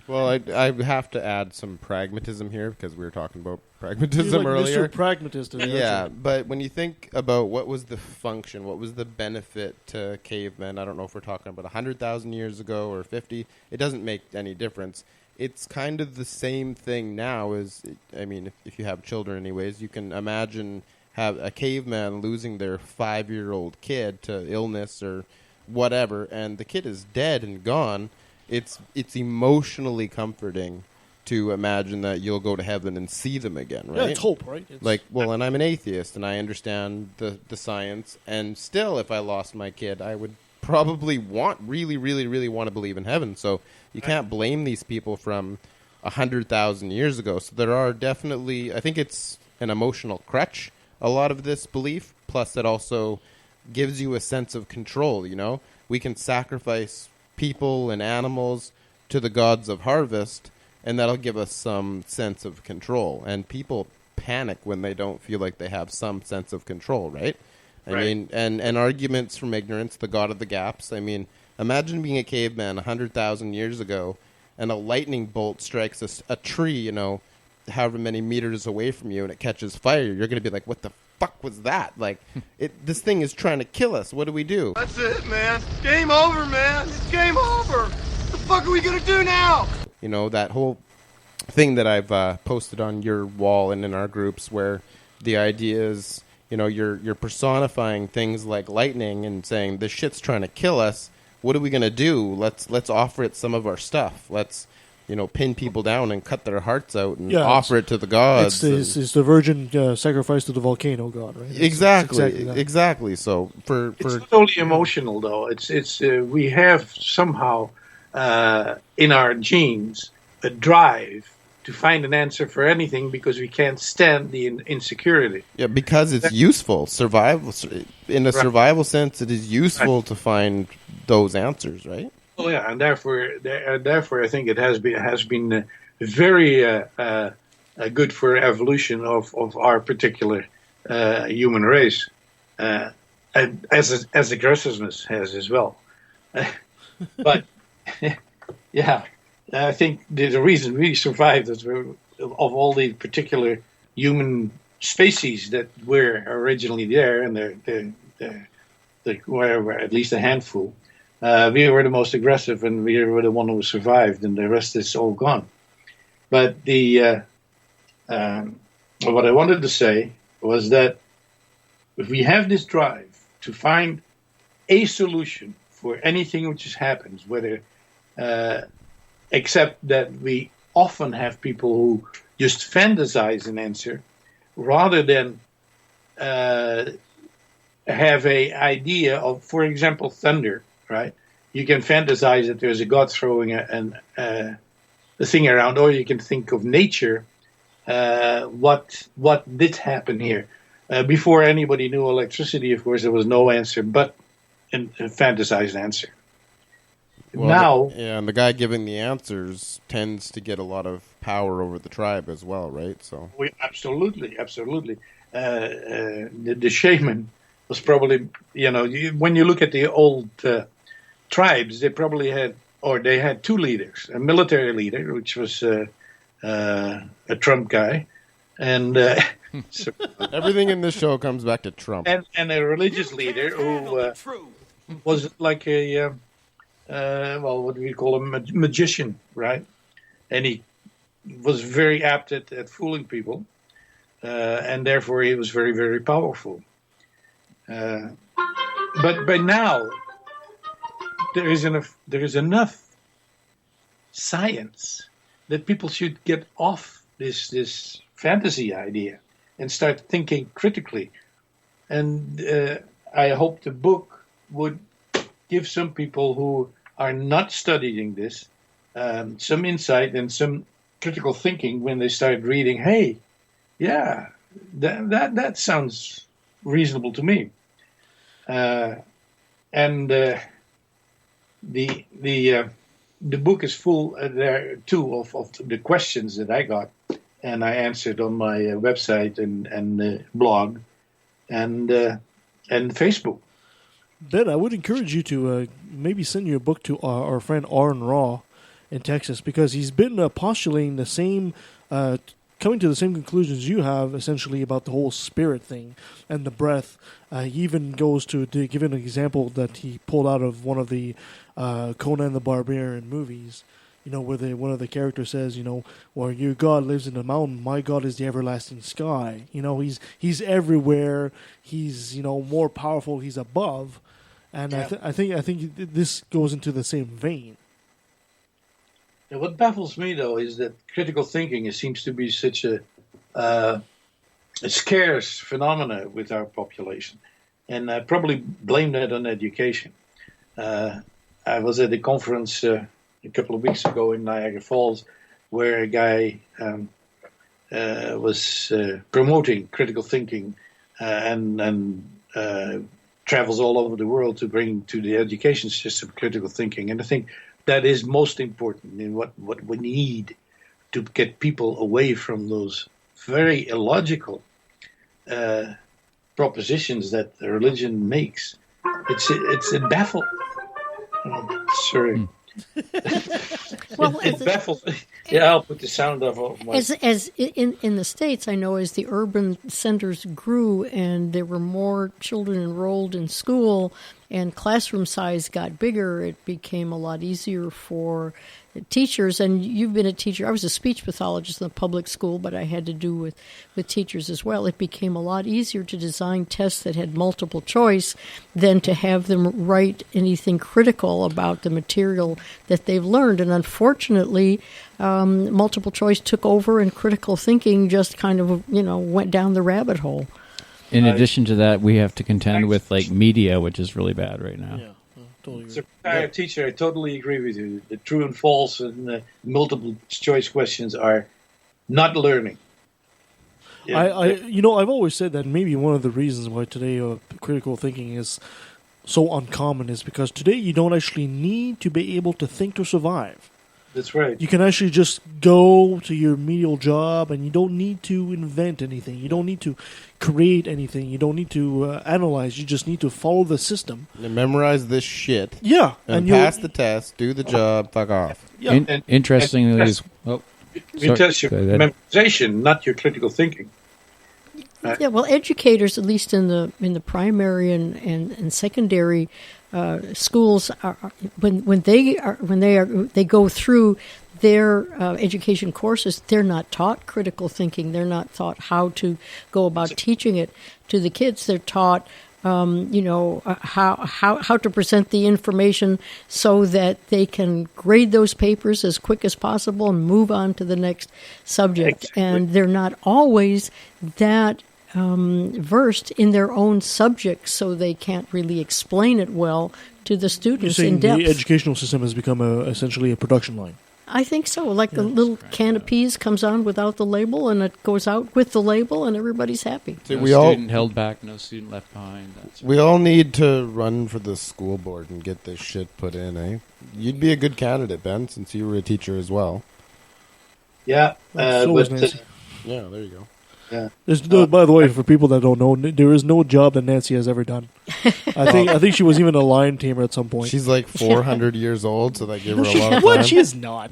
Speaker 6: Well, I have to add some pragmatism here because we were talking about pragmatism earlier.
Speaker 4: Mr. Pragmatist.
Speaker 6: Yeah, but when you think about what was the function, what was the benefit to cavemen, I don't know if we're talking about 100,000 years ago or 50, it doesn't make any difference. It's kind of the same thing now as, if you have children anyways, you can imagine have a caveman losing their 5-year-old kid to illness or whatever, and the kid is dead and gone. It's emotionally comforting to imagine that you'll go to heaven and see them again, right?
Speaker 4: Yeah, it's hope, right?
Speaker 6: And I'm an atheist, and I understand the science, and still, if I lost my kid, I would probably really, really, really want to believe in heaven. So you can't blame these people from 100,000 years ago. So there are definitely, I think it's an emotional crutch, a lot of this belief, plus it also gives you a sense of control, you know? We can sacrifice people and animals to the gods of harvest, and that'll give us some sense of control. And people panic when they don't feel like they have some sense of control, right? I mean, and arguments from ignorance, the god of the gaps. I mean, imagine being a caveman 100,000 years ago, and a lightning bolt strikes a tree, you know, however many meters away from you, and it catches fire. You're going to be like, what the fuck was that? Like, this thing is trying to kill us. What do we do?
Speaker 9: That's it, man. Game over, man. It's game over. What the fuck are we going to do now?
Speaker 6: You know, that whole thing that I've posted on your wall and in our groups where the idea is, you know, you're personifying things like lightning and saying, this shit's trying to kill us. What are we going to do? Let's offer it some of our stuff. Let's, you know, pin people down and cut their hearts out and offer it to the gods.
Speaker 4: It's the virgin sacrifice to the volcano god, right?
Speaker 6: Exactly. So
Speaker 16: it's not only emotional though. It's we have somehow in our genes a drive to find an answer for anything because we can't stand the insecurity.
Speaker 6: Yeah, because it's useful. Survival, in a survival sense, it is useful to find those answers, right?
Speaker 16: Oh yeah, and therefore, I think it has been very good for evolution of our particular human race, as aggressiveness has as well. But yeah. I think the reason we survived is of all the particular human species that were originally there, and there were at least a handful. We were the most aggressive, and we were the one who survived, and the rest is all gone. But what I wanted to say was that if we have this drive to find a solution for anything which happens, whether except that we often have people who just fantasize an answer rather than have a idea of, for example, thunder, right? You can fantasize that there's a god throwing a thing around, or you can think of nature, what did happen here. Before anybody knew electricity, of course, there was no answer but a fantasized answer.
Speaker 6: Well, and the guy giving the answers tends to get a lot of power over the tribe as well, right? So
Speaker 16: absolutely. The shaman was probably, you know, when you look at the old tribes, they probably had two leaders: a military leader, which was a Trump guy, and
Speaker 6: so, everything in this show comes back to Trump,
Speaker 16: and a religious leader who was like a what do we call a magician, right? And he was very apt at fooling people, and therefore he was very, very powerful. But by now, there is enough science that people should get off this fantasy idea and start thinking critically. And I hope the book would give some people who are not studying this some insight and some critical thinking when they start reading. Hey, yeah, that sounds reasonable to me. And the book is full there too of the questions that I got, and I answered on my website and blog and Facebook.
Speaker 4: Ben, I would encourage you to maybe send your book to our friend Aaron Raw in Texas, because he's been postulating the same, coming to the same conclusions you have, essentially, about the whole spirit thing and the breath. He even goes to give an example that he pulled out of one of the Conan the Barbarian movies, you know, where one of the characters says, you know, well, your God lives in the mountain, my God is the everlasting sky. You know, he's everywhere. He's, you know, more powerful. He's above. And yeah. I think this goes into the same vein.
Speaker 16: Yeah, what baffles me, though, is that critical thinking seems to be such a scarce phenomena with our population. And I probably blame that on education. I was at a conference a couple of weeks ago in Niagara Falls, where a guy was promoting critical thinking and travels all over the world to bring to the education system critical thinking. And I think that is most important in what we need to get people away from those very illogical propositions that the religion makes. It baffles. Oh, sorry.
Speaker 5: Well,
Speaker 16: it baffles. Yeah, I'll put the sound off.
Speaker 5: As in the States, I know as the urban centers grew and there were more children enrolled in school and classroom size got bigger, it became a lot easier for teachers. And you've been a teacher. I was a speech pathologist in the public school, but I had to do with teachers as well. It became a lot easier to design tests that had multiple choice than to have them write anything critical about the material that they've learned. And unfortunately, multiple choice took over and critical thinking just kind of, went down the rabbit hole.
Speaker 7: In addition to that, we have to contend with like media, which is really bad right now.
Speaker 16: Yeah. As a retired teacher, I totally agree with you. The true and false and the multiple choice questions are not learning.
Speaker 4: Yeah. I've always said that maybe one of the reasons why today critical thinking is so uncommon is because today you don't actually need to be able to think to survive.
Speaker 16: That's right.
Speaker 4: You can actually just go to your menial job and you don't need to invent anything. You don't need to create anything. You don't need to analyze. You just need to follow the system.
Speaker 6: And memorize this shit.
Speaker 4: Yeah.
Speaker 6: And pass the test, do the job, fuck off.
Speaker 7: Yeah. Interestingly,
Speaker 16: you test your memorization, not your critical thinking.
Speaker 5: Yeah, well, educators, at least in the primary and secondary schools, are when they go through their education courses, they're not taught critical thinking. They're not taught how to go about teaching it to the kids. They're taught how to present the information so that they can grade those papers as quick as possible and move on to the next subject. Exactly. And they're not always that versed in their own subject, so they can't really explain it well to the students in depth.
Speaker 4: The educational system has become essentially a production line.
Speaker 5: I think so. Like a little can of peas comes on without the label, and it goes out with the label, and everybody's happy.
Speaker 7: No student held back, no student left behind.
Speaker 6: We all need to run for the school board and get this shit put in, eh? You'd be a good candidate, Ben, since you were a teacher as well.
Speaker 16: Yeah.
Speaker 6: Yeah, there you go.
Speaker 16: Yeah.
Speaker 4: By the way, for people that don't know, there is no job that Nancy has ever done. I think she was even a lion tamer at some point.
Speaker 6: She's like 400 years old, so that gave her a lot of time.
Speaker 4: What? She is not.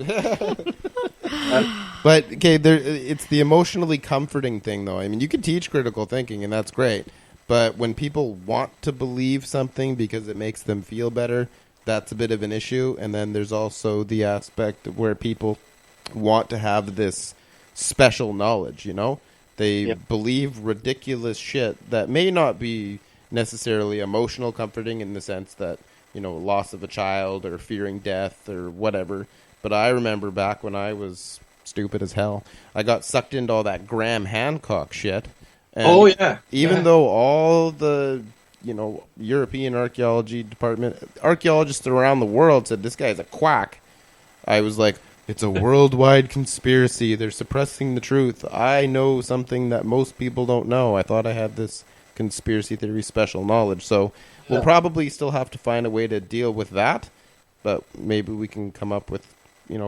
Speaker 6: But okay, it's the emotionally comforting thing, though. I mean, you can teach critical thinking, and that's great. But when people want to believe something because it makes them feel better, that's a bit of an issue. And then there's also the aspect where people want to have this special knowledge, They believe ridiculous shit that may not be necessarily emotional comforting in the sense that, loss of a child or fearing death or whatever. But I remember back when I was stupid as hell, I got sucked into all that Graham Hancock shit. And even though all the, European archaeology department, archaeologists around the world said this guy's a quack, I was like, it's a worldwide conspiracy. They're suppressing the truth. I know something that most people don't know. I thought I had this conspiracy theory special knowledge. So we'll probably still have to find a way to deal with that. But maybe we can come up with,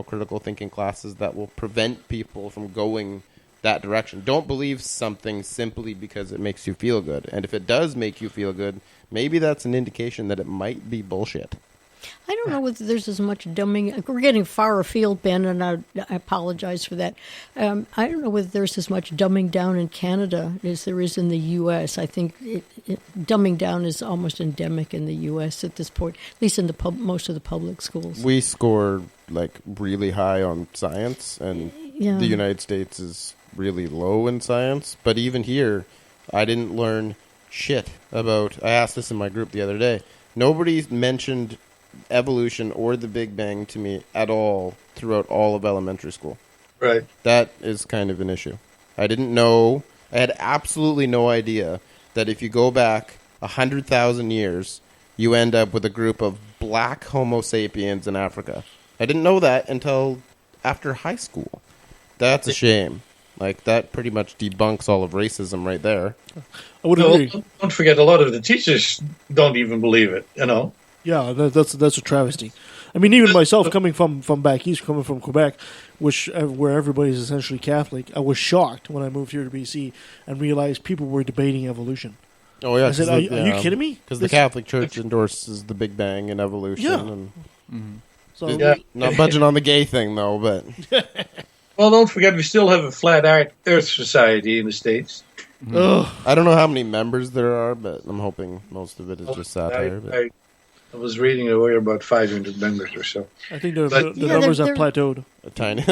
Speaker 6: critical thinking classes that will prevent people from going that direction. Don't believe something simply because it makes you feel good. And if it does make you feel good, maybe that's an indication that it might be bullshit.
Speaker 5: I don't know whether there's as much dumbing. We're getting far afield, Ben, and I apologize for that. I don't know whether there's as much dumbing down in Canada as there is in the U.S. I think dumbing down is almost endemic in the U.S. at this point, at least in most of the public schools.
Speaker 6: We score really high on science, and the United States is really low in science. But even here, I didn't learn shit about. I asked this in my group the other day. Nobody mentioned evolution or the Big Bang to me at all throughout all of elementary school.
Speaker 16: Right.
Speaker 6: That is kind of an issue. I didn't know. I had absolutely no idea that if you go back 100,000 years, you end up with a group of black Homo sapiens in Africa. I didn't know that until after high school. That's a shame. Like, that pretty much debunks all of racism right there.
Speaker 4: I would agree.
Speaker 16: Don't forget, a lot of the teachers don't even believe it, you know?
Speaker 4: Yeah, that's a travesty. I mean, even myself, coming from back east, coming from Quebec, where everybody is essentially Catholic, I was shocked when I moved here to BC and realized people were debating evolution.
Speaker 6: Oh, yeah.
Speaker 4: I said, are you kidding me?
Speaker 6: Because the Catholic Church endorses the Big Bang and evolution.
Speaker 4: Yeah.
Speaker 6: And
Speaker 4: So,
Speaker 6: not budging on the gay thing, though, but...
Speaker 16: Well, don't forget, we still have a flat Earth Society in the States.
Speaker 6: I don't know how many members there are, but I'm hoping most of it is just satire.
Speaker 16: I was reading there were about 500 members or so.
Speaker 4: I think the numbers have plateaued.
Speaker 6: A tiny.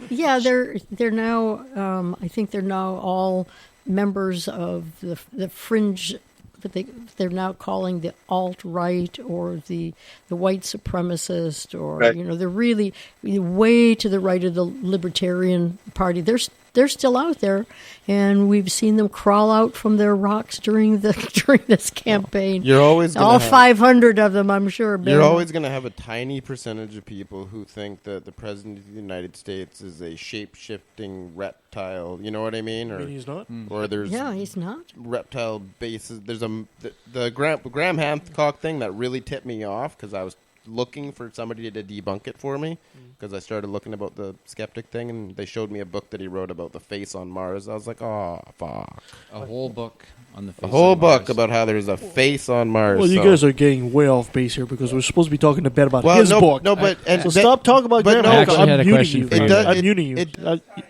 Speaker 5: Yeah, they're now. I think they're now all members of the fringe. But they're now calling the alt-right or the white supremacist, or
Speaker 16: right.
Speaker 5: They're really way to the right of the Libertarian Party. They're still out there, and we've seen them crawl out from their rocks during this campaign.
Speaker 6: You're always
Speaker 5: all 500 of them, I'm sure.
Speaker 6: You're always going to have a tiny percentage of people who think that the President of the United States is a shape-shifting reptile. You know what I mean?
Speaker 4: Or he's not.
Speaker 6: Or there's
Speaker 5: he's not
Speaker 6: reptile bases. There's the Graham Hancock thing that really tipped me off because I was looking for somebody to debunk it for me because I started looking about the skeptic thing, and they showed me a book that he wrote about the face on Mars. I was like, oh, fuck.
Speaker 7: A whole book on the face
Speaker 6: a whole
Speaker 7: on
Speaker 6: book
Speaker 7: Mars.
Speaker 6: about how there's a face on Mars.
Speaker 4: Well, you guys are getting way off base here because we're supposed to be talking a bit about his book.
Speaker 6: No, but
Speaker 4: so stop talking about Graham Hancock. I'm muting you. I'm muting you.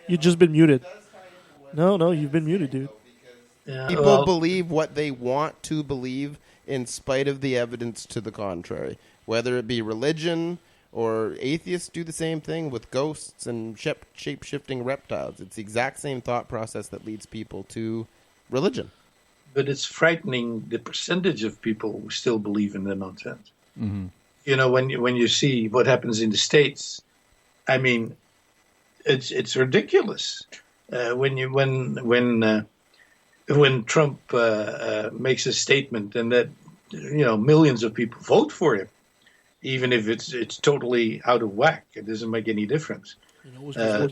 Speaker 4: You've just been muted. No, you've been muted, dude.
Speaker 16: Yeah,
Speaker 6: People believe what they want to believe in spite of the evidence to the contrary. Whether it be religion or atheists do the same thing with ghosts and shape-shifting reptiles. It's the exact same thought process that leads people to religion.
Speaker 16: But it's frightening the percentage of people who still believe in the nonsense.
Speaker 7: Mm-hmm.
Speaker 16: You know, when you see what happens in the States, I mean, it's ridiculous. When Trump makes a statement and that millions of people vote for him, even if it's totally out of whack, it doesn't make any difference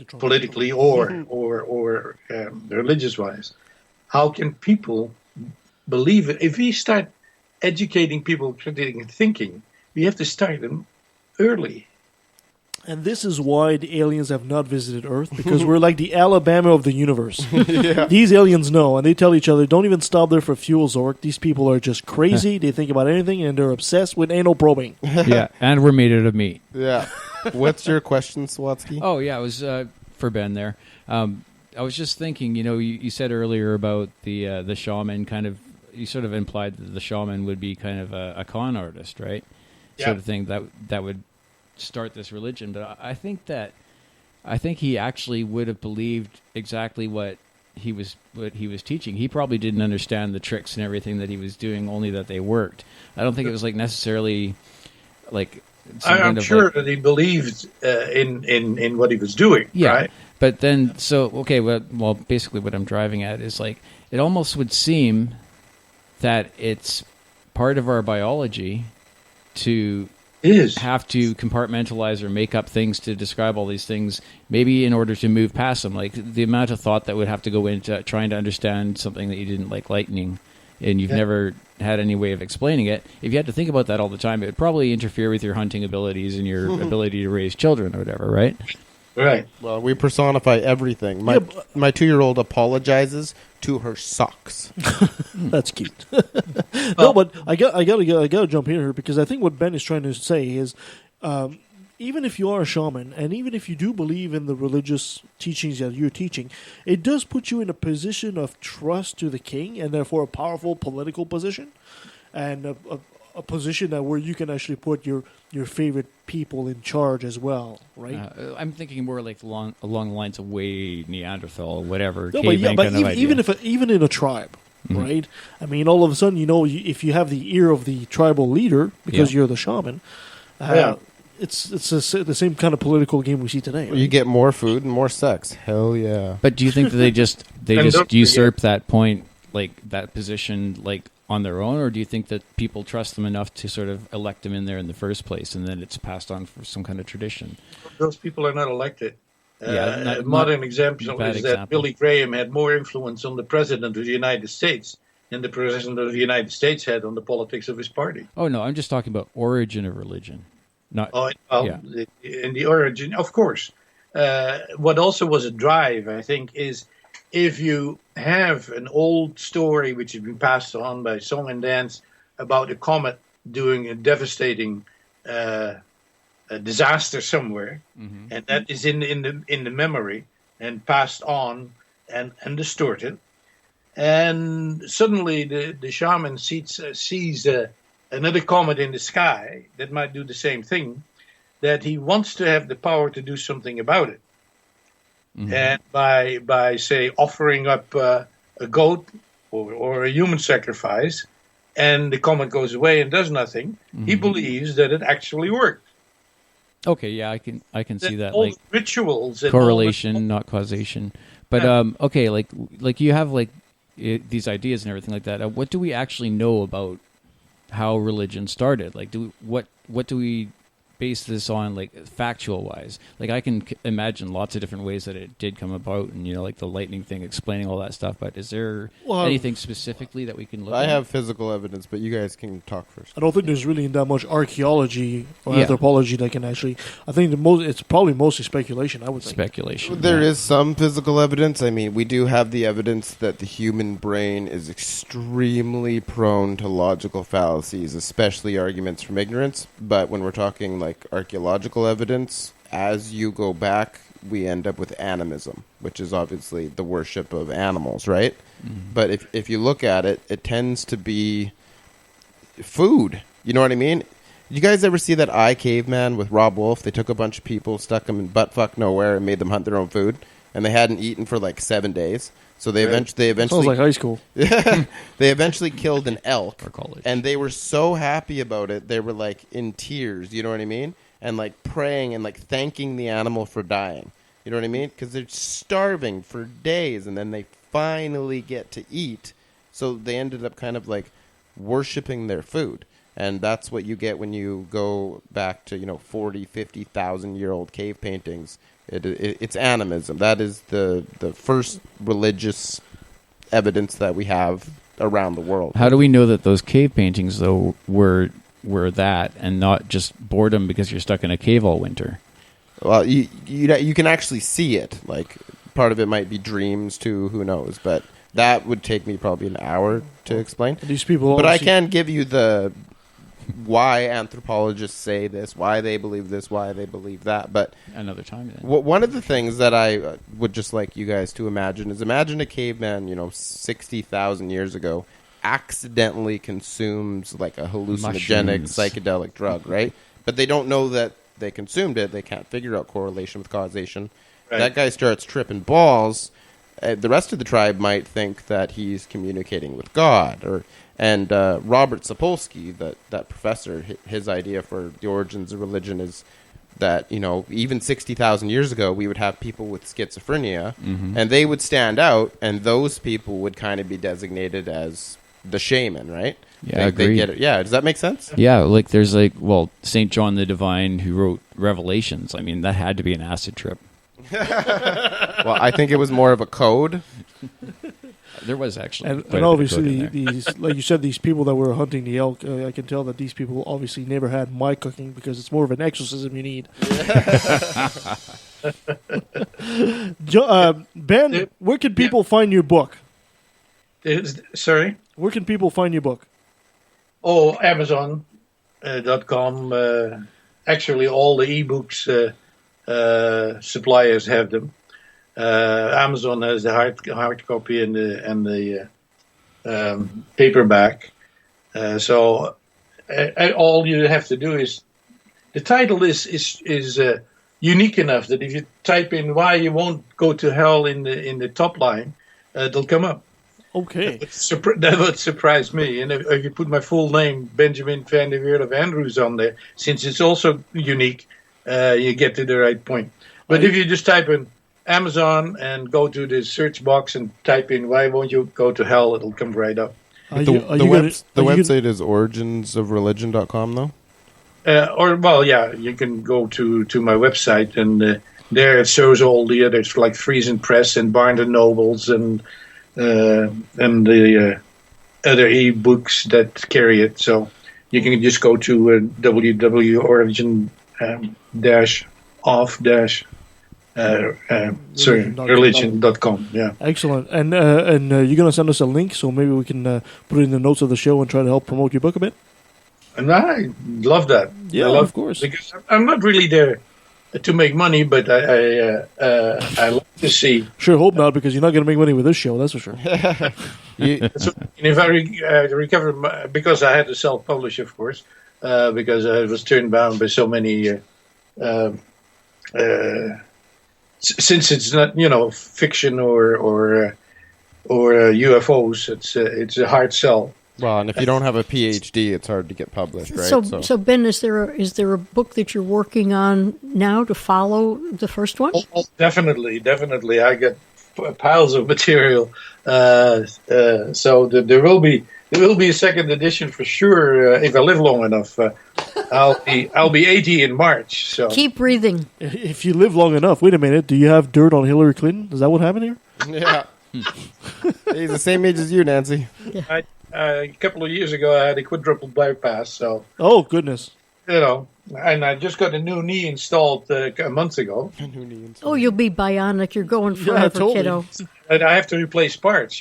Speaker 16: politically or religious wise. How can people believe it? If we start educating people, critical thinking, we have to start them early.
Speaker 4: And this is why the aliens have not visited Earth, because we're like the Alabama of the universe.
Speaker 6: Yeah.
Speaker 4: These aliens know, and they tell each other, don't even stop there for fuel, Zork. These people are just crazy. They think about anything, and they're obsessed with anal probing.
Speaker 7: Yeah, and we're made out of meat.
Speaker 6: Yeah. What's your question, Swatsky?
Speaker 7: Oh, yeah, it was for Ben there. I was just thinking, you said earlier about the shaman kind of, you sort of implied that the shaman would be kind of a con artist, right?
Speaker 16: Yeah.
Speaker 7: Sort of thing that would start this religion. But I think he actually would have believed exactly what he was teaching. He probably didn't understand the tricks and everything that he was doing, only that they worked. I don't think it was like necessarily like
Speaker 16: I'm sure that he believed in what he was doing.
Speaker 7: Yeah,
Speaker 16: right?
Speaker 7: But then well, basically what I'm driving at is like it almost would seem that it's part of our biology to have to compartmentalize or make up things to describe all these things, maybe in order to move past them. Like the amount of thought that would have to go into trying to understand something that you didn't like lightning, and you've never had any way of explaining it. If you had to think about that all the time, it would probably interfere with your hunting abilities and your ability to raise children or whatever, right?
Speaker 16: Right.
Speaker 6: Well, we personify everything. My 2-year-old apologizes to her socks.
Speaker 4: That's cute. No, but I gotta jump in here because I think what Ben is trying to say is, even if you are a shaman and even if you do believe in the religious teachings that you're teaching, it does put you in a position of trust to the king and therefore a powerful political position and a position that where you can actually put your favorite people in charge as well, right?
Speaker 7: I'm thinking more like along the lines of way Neanderthal, whatever.
Speaker 4: No, but even in a tribe, right? I mean, all of a sudden, if you have the ear of the tribal leader because you're the shaman, it's the same kind of political game we see today. Right?
Speaker 6: You get more food and more sex. Hell yeah!
Speaker 7: But do you think that they just usurp that point, like that position, like on their own, or do you think that people trust them enough to sort of elect them in there in the first place, and then it's passed on for some kind of tradition?
Speaker 16: Those people are not elected.
Speaker 7: Yeah,
Speaker 16: a modern example is that Billy Graham had more influence on the president of the United States than the president of the United States had on the politics of his party.
Speaker 7: Oh no, I'm just talking about origin of religion. Not
Speaker 16: in the origin, of course. What also was a drive, I think, is if you have an old story which has been passed on by song and dance about a comet doing a devastating a disaster somewhere, and that is in the memory and passed on and distorted, and suddenly the shaman sees another comet in the sky that might do the same thing, that he wants to have the power to do something about it. And by say offering up a goat or a human sacrifice, and the comet goes away and does nothing, he believes that it actually worked.
Speaker 7: Okay, yeah, I can see that,
Speaker 16: all
Speaker 7: like
Speaker 16: rituals and
Speaker 7: correlation, not causation. But okay, like you have like these ideas and everything like that. What do we actually know about how religion started? Like, what do we base this on, like factual wise? Like, I can imagine lots of different ways that it did come about, and like the lightning thing, explaining all that stuff. But is there anything specifically that we can look at?
Speaker 6: I have physical evidence, but you guys can talk first.
Speaker 4: I don't think there's really that much archaeology or anthropology that can actually. I think it's probably mostly speculation. I would think
Speaker 7: speculation.
Speaker 6: There is some physical evidence. I mean, we do have the evidence that the human brain is extremely prone to logical fallacies, especially arguments from ignorance. But when we're talking like archaeological evidence, as you go back, we end up with animism, which is obviously the worship of animals, right? But if you look at it, it tends to be food. You know what I mean? You guys ever see that Caveman with Rob Wolf? They took a bunch of people, stuck them in buttfuck nowhere, and made them hunt their own food, and they hadn't eaten for like 7 days. So they eventually
Speaker 4: sounds like high school.
Speaker 6: They eventually killed an elk,
Speaker 7: or college,
Speaker 6: and they were so happy about it. They were like in tears. You know what I mean? And like praying and like thanking the animal for dying. You know what I mean? Because they're starving for days, and then they finally get to eat. So they ended up kind of like worshiping their food. And that's what you get when you go back to 40, 50,000 year old cave paintings. It's animism. That is the first religious evidence that we have around the world.
Speaker 7: How do we know that those cave paintings, though, were that and not just boredom because you're stuck in a cave all winter?
Speaker 6: Well, you can actually see it. Like, part of it might be dreams too. Who knows? But that would take me probably an hour to explain.
Speaker 4: These people,
Speaker 6: but I can give you the why anthropologists say this, why they believe this, why they believe that. But
Speaker 7: another time. Then.
Speaker 6: One of the things that I would just like you guys to imagine is a caveman, 60,000 years ago, accidentally consumes like a hallucinogenic psychedelic drug, right? But they don't know that they consumed it. They can't figure out correlation with causation. Right. That guy starts tripping balls. The rest of the tribe might think that he's communicating with God, and Robert Sapolsky, that professor, his idea for the origins of religion is that, even 60,000 years ago, we would have people with schizophrenia, and they would stand out, and those people would kind of be designated as the shaman, right?
Speaker 7: Yeah, I agree.
Speaker 6: Yeah, does that make sense?
Speaker 7: Yeah, like there's St. John the Divine who wrote Revelations. I mean, that had to be an acid trip.
Speaker 6: Well, I think it was more of a code.
Speaker 7: There was actually,
Speaker 4: and obviously these, like you said, these people that were hunting the elk. I can tell that these people obviously never had my cooking because it's more of an exorcism you need. Ben, where can people find your book?
Speaker 16: Sorry,
Speaker 4: where can people find your book?
Speaker 16: Oh, Amazon.com. Actually, all the ebooks suppliers have them. Amazon has the hard copy and the paperback. So all you have to do is the title is unique enough that if you type in why you won't go to hell in the top line, it'll come up.
Speaker 4: Okay,
Speaker 16: that would surprise me. And if you put my full name, Benjamin van der Weer of Andrews, on there, since it's also unique, you get to the right point. But if you just type in Amazon and go to the search box and type in why won't you go to hell, it'll come right up.
Speaker 4: Are
Speaker 6: The
Speaker 4: you gonna-
Speaker 6: website is originsofreligion.com, though?
Speaker 16: You can go to my website, and there it shows all the others, like Friesen Press and Barnes and Nobles and the other e-books that carry it. So you can just go to religion.com. Yeah.
Speaker 4: Excellent. And you're going to send us a link, so maybe we can put it in the notes of the show and try to help promote your book a bit?
Speaker 16: And I love that.
Speaker 4: Yeah,
Speaker 16: of
Speaker 4: course.
Speaker 16: Because I'm not really there to make money, but I like to see.
Speaker 4: Sure, hope not, because you're not going to make money with this show, that's for sure.
Speaker 16: So, if I recover, because I had to self-publish, of course, because I was turned down by so many. Since it's not, fiction or UFOs, it's a hard sell.
Speaker 6: Well, and if you don't have a PhD, it's hard to get published, right?
Speaker 5: So Ben, is there a book that you're working on now to follow the first one?
Speaker 16: Oh, definitely. I get piles of material. So there will be a second edition for sure if I live long enough. I'll be 80 in March. So
Speaker 5: keep breathing.
Speaker 4: If you live long enough, wait a minute. Do you have dirt on Hillary Clinton? Is that what happened here?
Speaker 6: Yeah. He's the same age as you, Nancy.
Speaker 5: Yeah.
Speaker 16: A couple of years ago, I had a quadruple bypass. So.
Speaker 4: Oh goodness.
Speaker 16: And I just got a new knee installed a month ago.
Speaker 5: Oh, you'll be bionic. You're going forever,
Speaker 4: totally.
Speaker 5: kiddo.
Speaker 16: And I have to replace parts,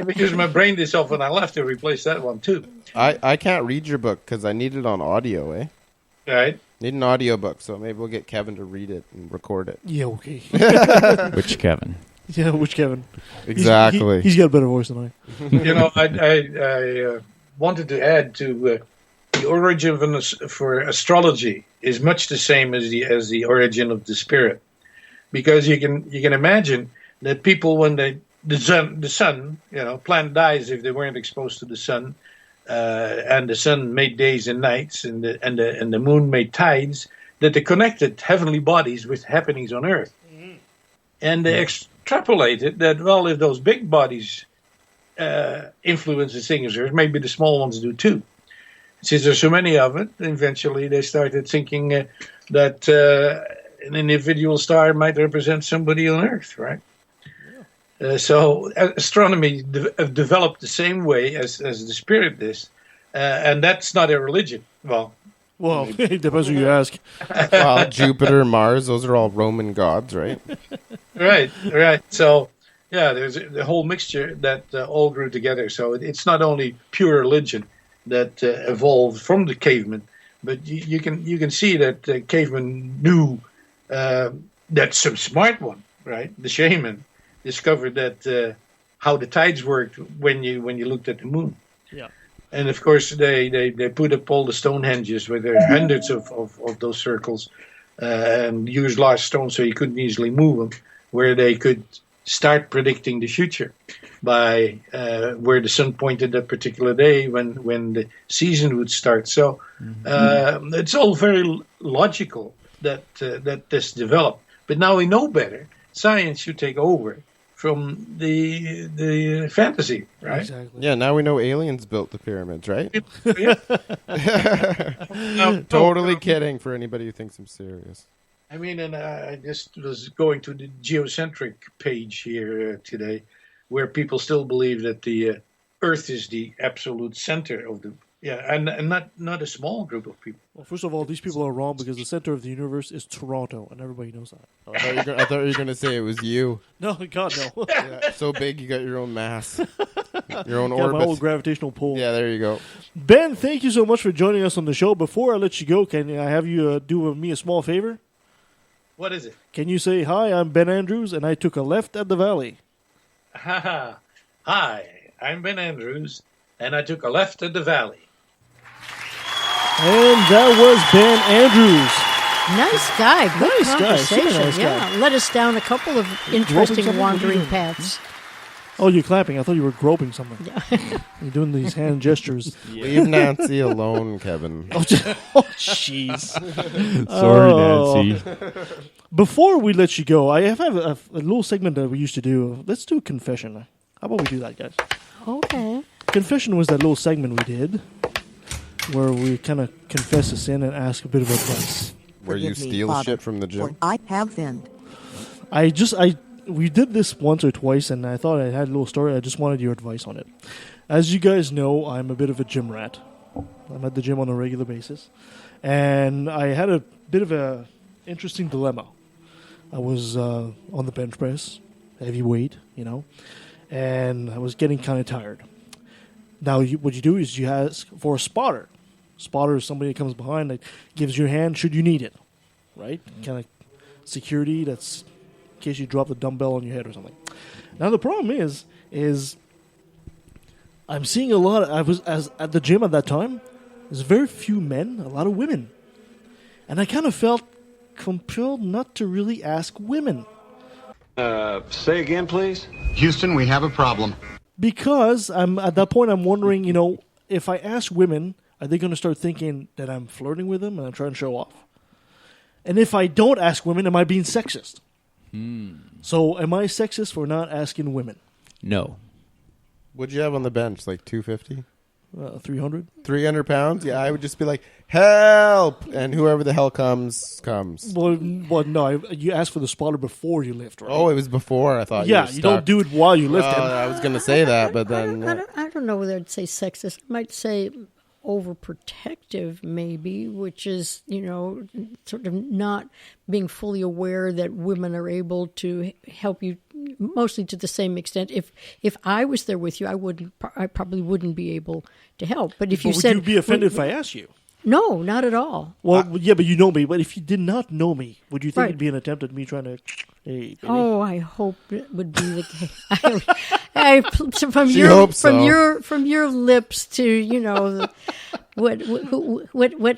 Speaker 16: because my brain did off when I left to replace that one too.
Speaker 6: I can't read your book because I need it on audio, eh?
Speaker 16: Right.
Speaker 6: Need an audio book, so maybe we'll get Kevin to read it and record it.
Speaker 4: Yeah, okay.
Speaker 7: Which Kevin?
Speaker 4: Yeah, which Kevin?
Speaker 6: Exactly.
Speaker 4: He's got a better voice than
Speaker 16: I. I wanted to add to the origin for astrology is much the same as the origin of the spirit, because you can imagine that people when the sun plant dies if they weren't exposed to the sun, and the sun made days and nights, and the moon made tides, that they connected heavenly bodies with happenings on Earth, and they extrapolated that if those big bodies influence the things on Earth, maybe the small ones do too. Since there's so many of it, eventually they started thinking that an individual star might represent somebody on Earth, right? So astronomy developed the same way as the spirit is, and that's not a religion. Well,
Speaker 4: it depends who you ask.
Speaker 6: Well, Jupiter, Mars, those are all Roman gods, right?
Speaker 16: Right. So, yeah, there's the whole mixture that all grew together. So it's not only pure religion that evolved from the cavemen, but you can see that the cavemen knew that some smart one, right? The shaman discovered that how the tides worked when you looked at the moon.
Speaker 4: Yeah.
Speaker 16: And of course they put up all the Stonehenges where there are hundreds of those circles, and used large stones so you couldn't easily move them, where they could start predicting the future by where the sun pointed that particular day when the season would start. So it's all very logical that this developed. But now we know better. Science should take over from the fantasy, right?
Speaker 4: Exactly.
Speaker 6: Yeah, now we know aliens built the pyramids, right?
Speaker 16: No,
Speaker 6: Totally kidding for anybody who thinks I'm serious.
Speaker 16: I mean, and I just was going to the geocentric page here today, where people still believe that the Earth is the absolute center of the and not a small group of people.
Speaker 4: Well, first of all, these people are wrong because the center of the universe is Toronto, and everybody knows that.
Speaker 6: Oh, I thought you were going to say it was you.
Speaker 4: No, God, no.
Speaker 6: Yeah, so big, you got your own mass, your own
Speaker 4: Got
Speaker 6: orbit.
Speaker 4: my own gravitational pull.
Speaker 6: Yeah, there you go.
Speaker 4: Ben, thank you so much for joining us on the show. Before I let you go, can I have you do me a small favor?
Speaker 16: What is it?
Speaker 4: Can you say, hi, I'm Ben Andrews, and I took a left at the valley?
Speaker 16: Hi, I'm Ben Andrews, and I took a left at the valley.
Speaker 4: And that was Ben Andrews.
Speaker 5: Nice guy. Good
Speaker 4: Nice guy.
Speaker 5: conversation.
Speaker 4: Super nice guy.
Speaker 5: Yeah, led us down a couple of interesting wandering paths.
Speaker 4: Oh, you're clapping. I thought you were groping something.
Speaker 5: Yeah.
Speaker 4: You're doing these hand gestures.
Speaker 6: Leave Nancy alone, Kevin.
Speaker 4: Oh, jeez.
Speaker 7: Sorry, Nancy.
Speaker 4: Before we let you go, I have a little segment that we used to do. Let's do a confession. How about we do that, guys?
Speaker 5: Okay.
Speaker 4: Confession was that little segment we did where we kind of confess a sin and ask a bit of advice.
Speaker 6: Where you steal shit from the gym?
Speaker 17: I have sinned.
Speaker 4: We did this once or twice, and I thought I had a little story. I just wanted your advice on it. As you guys know, I'm a bit of a gym rat. I'm at the gym on a regular basis. And I had a bit of a interesting dilemma. I was on the bench press, heavy weight, and I was getting kind of tired. Now, what you do is you ask for a spotter. Spotter is somebody that comes behind that gives you a hand should you need it, right? Kind of security that's in case you drop the dumbbell on your head or something. Now, the problem is I'm seeing a lot. I was at the gym at that time. There's very few men, a lot of women. And I kind of felt compelled not to really ask women.
Speaker 9: Say again, please?
Speaker 18: Houston, we have a problem.
Speaker 4: Because at that point, I'm wondering, if I ask women, are they going to start thinking that I'm flirting with them and I'm trying to show off? And if I don't ask women, am I being sexist? So am I sexist for not asking women?
Speaker 7: No.
Speaker 6: What'd you have on the bench? Like 250?
Speaker 4: 300.
Speaker 6: 300 pounds? Yeah, I would just be like, help! And whoever the hell comes.
Speaker 4: Well, no, you asked for the spotter before you lift, right?
Speaker 6: Oh, it was before. I thought
Speaker 4: you don't do it while you lift it.
Speaker 6: I was going to say that, but then...
Speaker 5: I don't know whether I'd say sexist. I might say overprotective, maybe, which is, sort of not being fully aware that women are able to help you mostly to the same extent. If I was there with you, I probably wouldn't be able to help. But if you said...
Speaker 4: Would you be offended if I asked you?
Speaker 5: No, not at all.
Speaker 4: Well, yeah, but you know me. But if you did not know me, would you think it'd be an attempt at me trying to... Hey, baby.
Speaker 5: Oh, I hope it would be the case. From your lips to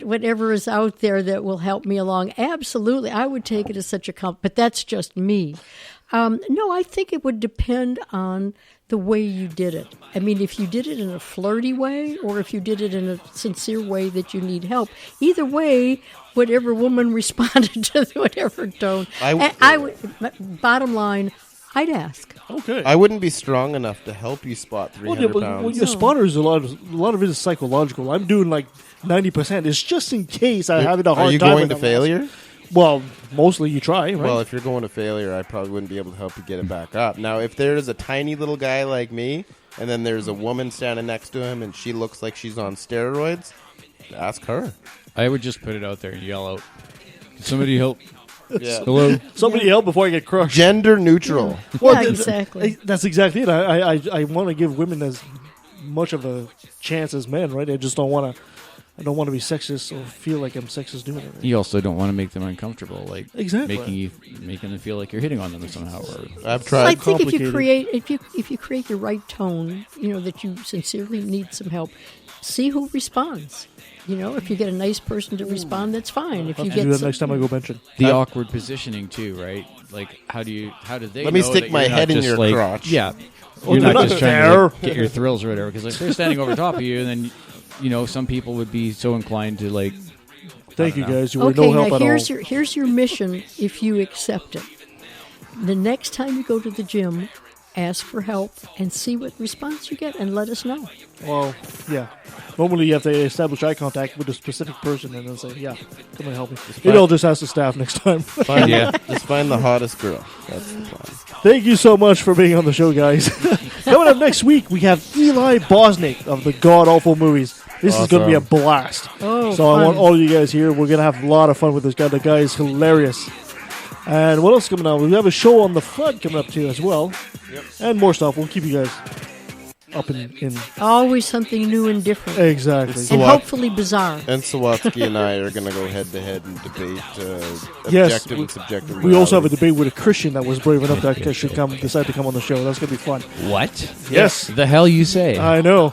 Speaker 5: whatever is out there that will help me along. Absolutely, I would take it as such a compliment. But that's just me. No, I think it would depend on the way you did it. I mean, if you did it in a flirty way or if you did it in a sincere way that you need help, either way, whatever woman responded to whatever tone, I would. Bottom line, I'd ask.
Speaker 4: Okay.
Speaker 6: I wouldn't be strong enough to help you spot 300 pounds.
Speaker 4: Well, your spotter is a lot of it is psychological. I'm doing like 90%. It's just in case I'm having a hard time.
Speaker 6: Are you going to failure?
Speaker 4: Well, mostly you try, right?
Speaker 6: Well, if you're going to failure, I probably wouldn't be able to help you get it back up. Now, if there is a tiny little guy like me, and then there's a woman standing next to him, and she looks like she's on steroids, ask her.
Speaker 7: I would just put it out there and yell out, "Can somebody help?"
Speaker 6: Yeah.
Speaker 7: Hello?
Speaker 4: Somebody help before I get crushed.
Speaker 6: Gender neutral.
Speaker 5: Well, exactly.
Speaker 4: That's exactly it. I want to give women as much of a chance as men, right? I just don't want to. I don't want to be sexist or feel like I'm sexist doing it.
Speaker 7: You also don't want to make them uncomfortable, like
Speaker 4: exactly
Speaker 7: making them feel like you're hitting on them somehow. Or
Speaker 6: I've tried.
Speaker 5: I think if you create the right tone, that you sincerely need some help, see who responds. If you get a nice person to respond, that's fine. If you get
Speaker 4: do that next time I go benching.
Speaker 7: The awkward positioning too, right? Like how do they?
Speaker 6: Let me stick my head in your crotch.
Speaker 7: Yeah, you're not just trying to get your thrills or whatever. Because they're standing over top of you, and then. Some people would be so inclined to like.
Speaker 4: Thank you, guys. You were no help at all.
Speaker 5: Here's your mission if you accept it. The next time you go to the gym, ask for help and see what response you get and let us know.
Speaker 4: Well, yeah. Normally you have to establish eye contact with a specific person and then say, yeah, come and help me. Maybe I'll just ask the staff next time.
Speaker 6: Just find the hottest girl. That's the plan.
Speaker 4: Thank you so much for being on the show, guys. Coming up next week, we have Eli Bosnick of the God Awful Movies. This is going to be a blast.
Speaker 5: Oh,
Speaker 4: so fun. I want all you guys here. We're going to have a lot of fun with this guy. The guy is hilarious. And what else is coming out? We have a show on the flood coming up too as well.
Speaker 6: Yep.
Speaker 4: And more stuff. We'll keep you guys up in.
Speaker 5: Always something new and different.
Speaker 4: Exactly.
Speaker 5: And hopefully bizarre.
Speaker 6: And Sawatsky and I are going to go head-to-head and debate
Speaker 4: objective
Speaker 6: and subjective
Speaker 4: reality. We also have a debate with a Christian that was brave enough to should decide to come on the show. That's going to be fun.
Speaker 7: What?
Speaker 4: Yes.
Speaker 7: The hell you say?
Speaker 4: I know.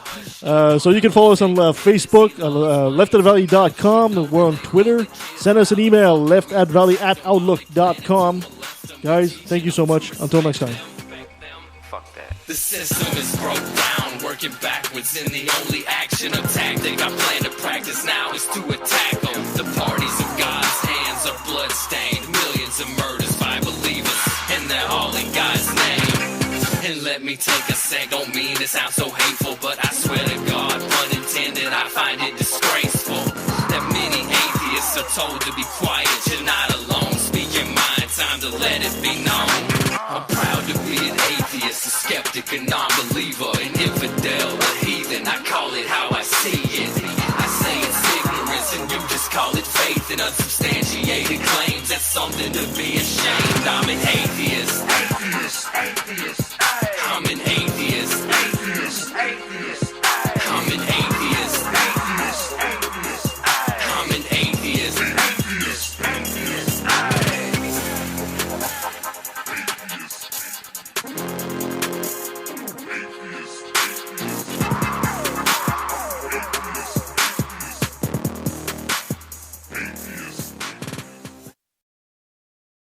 Speaker 4: So you can follow us on Facebook, leftatvalley.com. We're on Twitter. Send us an email, leftatvalley@outlook.com. Guys, thank you so much. Until next time.
Speaker 3: The system is broke down, working backwards, and the only action or tactic I plan to practice now is to attack them. The parties of God's hands are bloodstained, millions of murders by believers, and they're all in God's name. And Let me take a sec, don't mean to sound so hateful, but I swear to God, pun intended, I find it disgraceful that many atheists are told to be quiet. You're not alone, speak your mind, time to let it be known. I'm proud to be an atheist, a skeptic, a non-believer, an infidel, a heathen, I call it how I see it. I say it's ignorance and you just call it faith, and unsubstantiated claims, that's something to be ashamed. I'm an atheist. I'm an atheist.